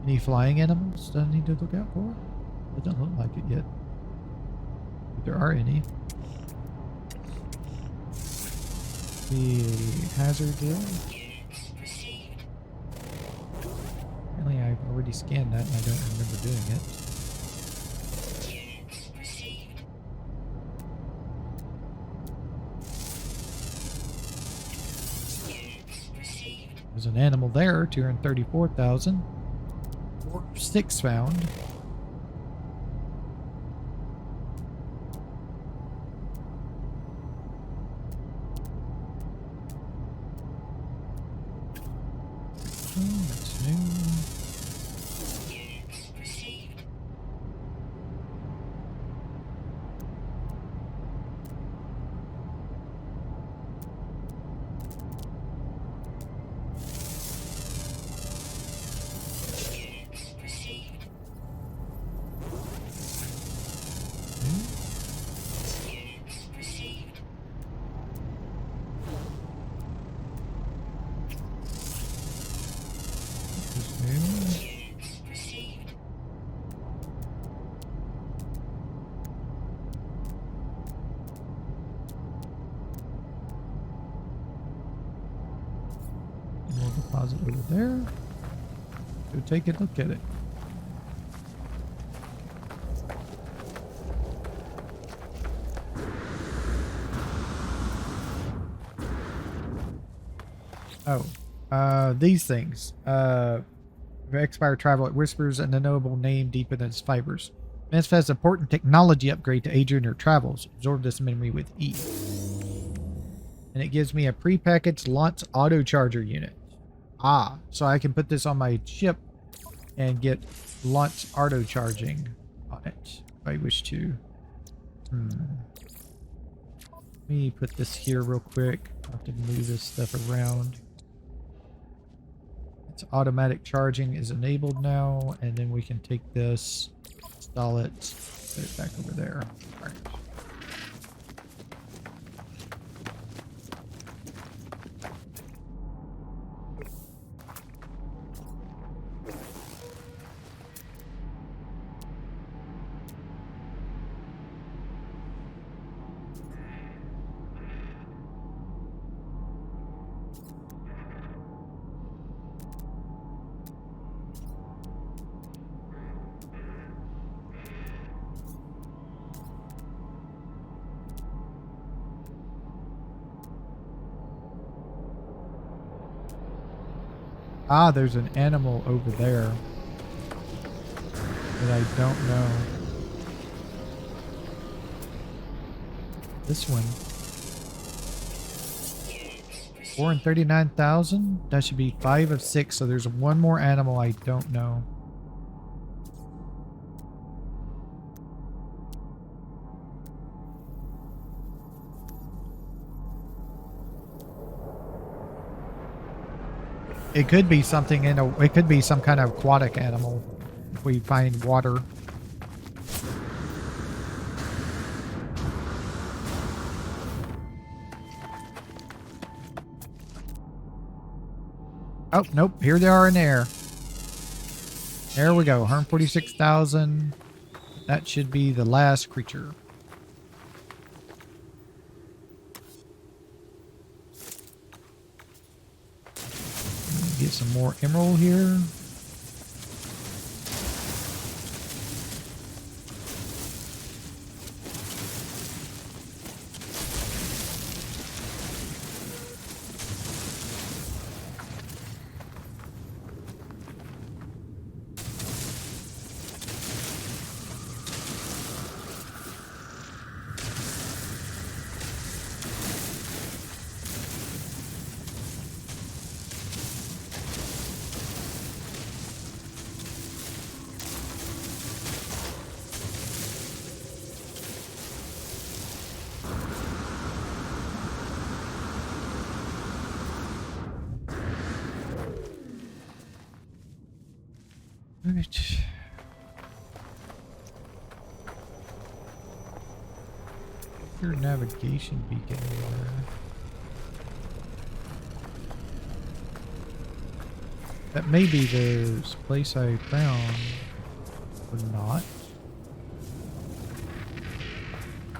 Any flying animals that I need to look out for? It doesn't look like it yet. If there are any. The hazard deal. Apparently I've already scanned that and I don't remember doing it. There's an animal there, 234,000. 6 found. Oh, that's new. Deposit over there. Go take a look at it. Oh, these things. Expire travel. It whispers an unknowable name deep in its fibers. Manifests important technology upgrade to aid you in your travels. Absorb this memory with ease. And it gives me a prepackaged launch auto charger unit. Ah, so I can put this on my ship and get launch auto charging on it if I wish to. Let me put this here real quick. I'll have to move this stuff around. Its automatic charging is enabled now, and then we can take this, install it, put it back over there. All right. Ah, there's an animal over there that I don't know. This one. 439,000? That should be 5 of 6, so there's one more animal I don't know. It could be something it could be some kind of aquatic animal if we find water. Oh, nope. Here they are in the air. There we go. 146,000. That should be the last creature. Get some more emerald here. Right. Your navigation beacon there. That may be the place I found, or not.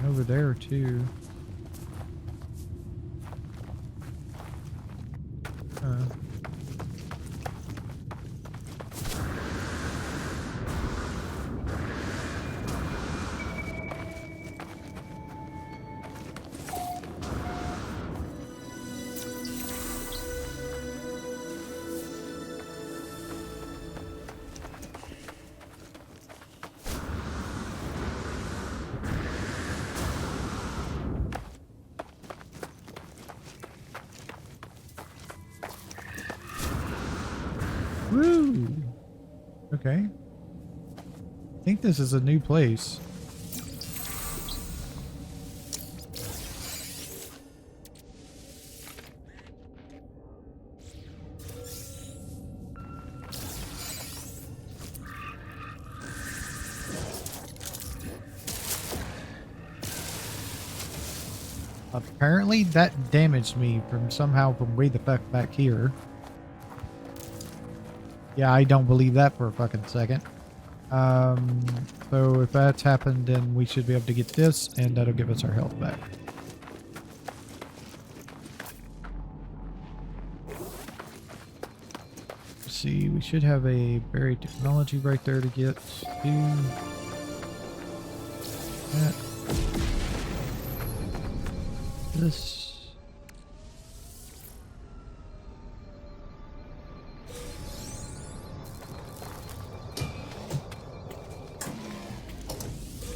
Over there too. Woo! Okay. I think this is a new place. Apparently that damaged me from way the fuck back here. Yeah, I don't believe that for a fucking second. So if that's happened, then we should be able to get this, and that'll give us our health back. Let's see, we should have a buried technology right there to get to. That. This.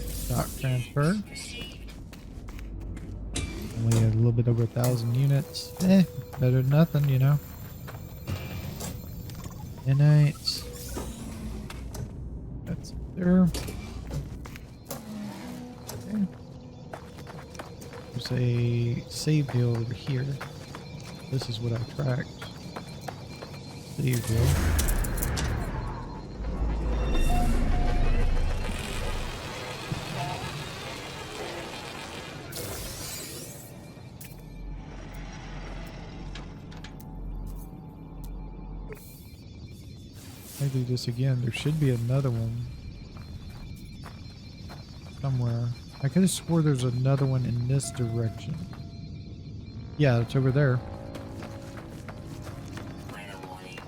Stock transfer. Only a little bit over 1,000 units. Better than nothing, you know. Nanites. That's there. Okay. There's a save deal over here. This is what I tracked. Save deal. I do this again. There should be another one somewhere. I could have swore there's another one in this direction. Yeah, it's over there. Weather warning.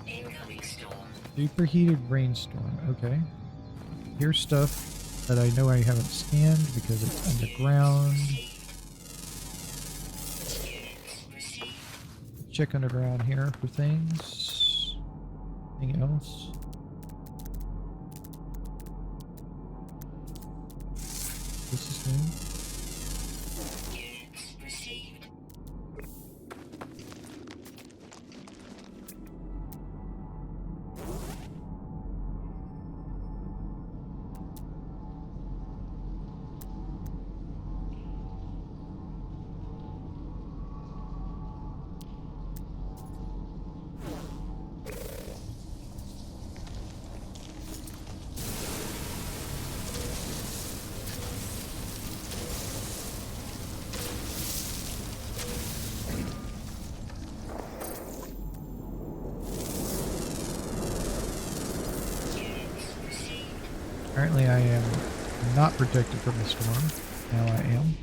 Incoming storm. Superheated rainstorm. Okay. Here's stuff that I know I haven't scanned because it's underground. Units received. Check underground here for things. Anything else? This is new. Units received. Apparently I am not protected from the storm. Now I am.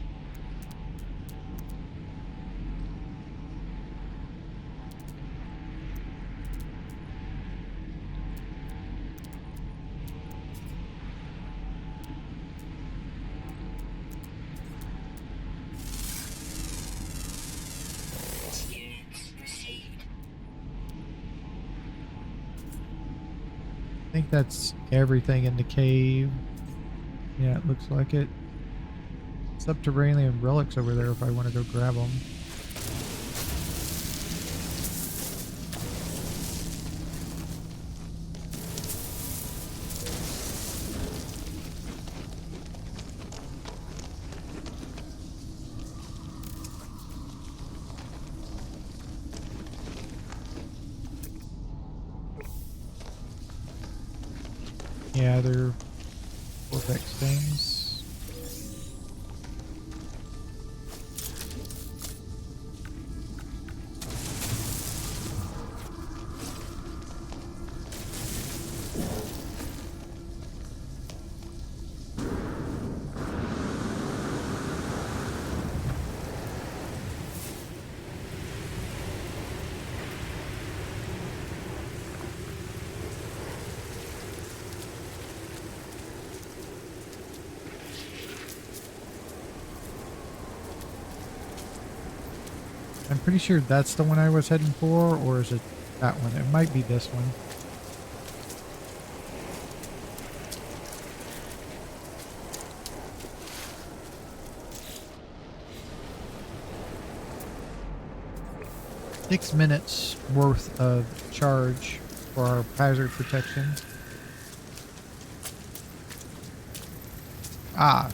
Units received. I think that's everything in the cave. Yeah, it looks like it. Subterranean relics over there if I want to go grab them. Yeah, they're vortex things. I'm pretty sure that's the one I was heading for, or is it that one? It might be this one. Six minutes worth of charge for our hazard protection. Ah,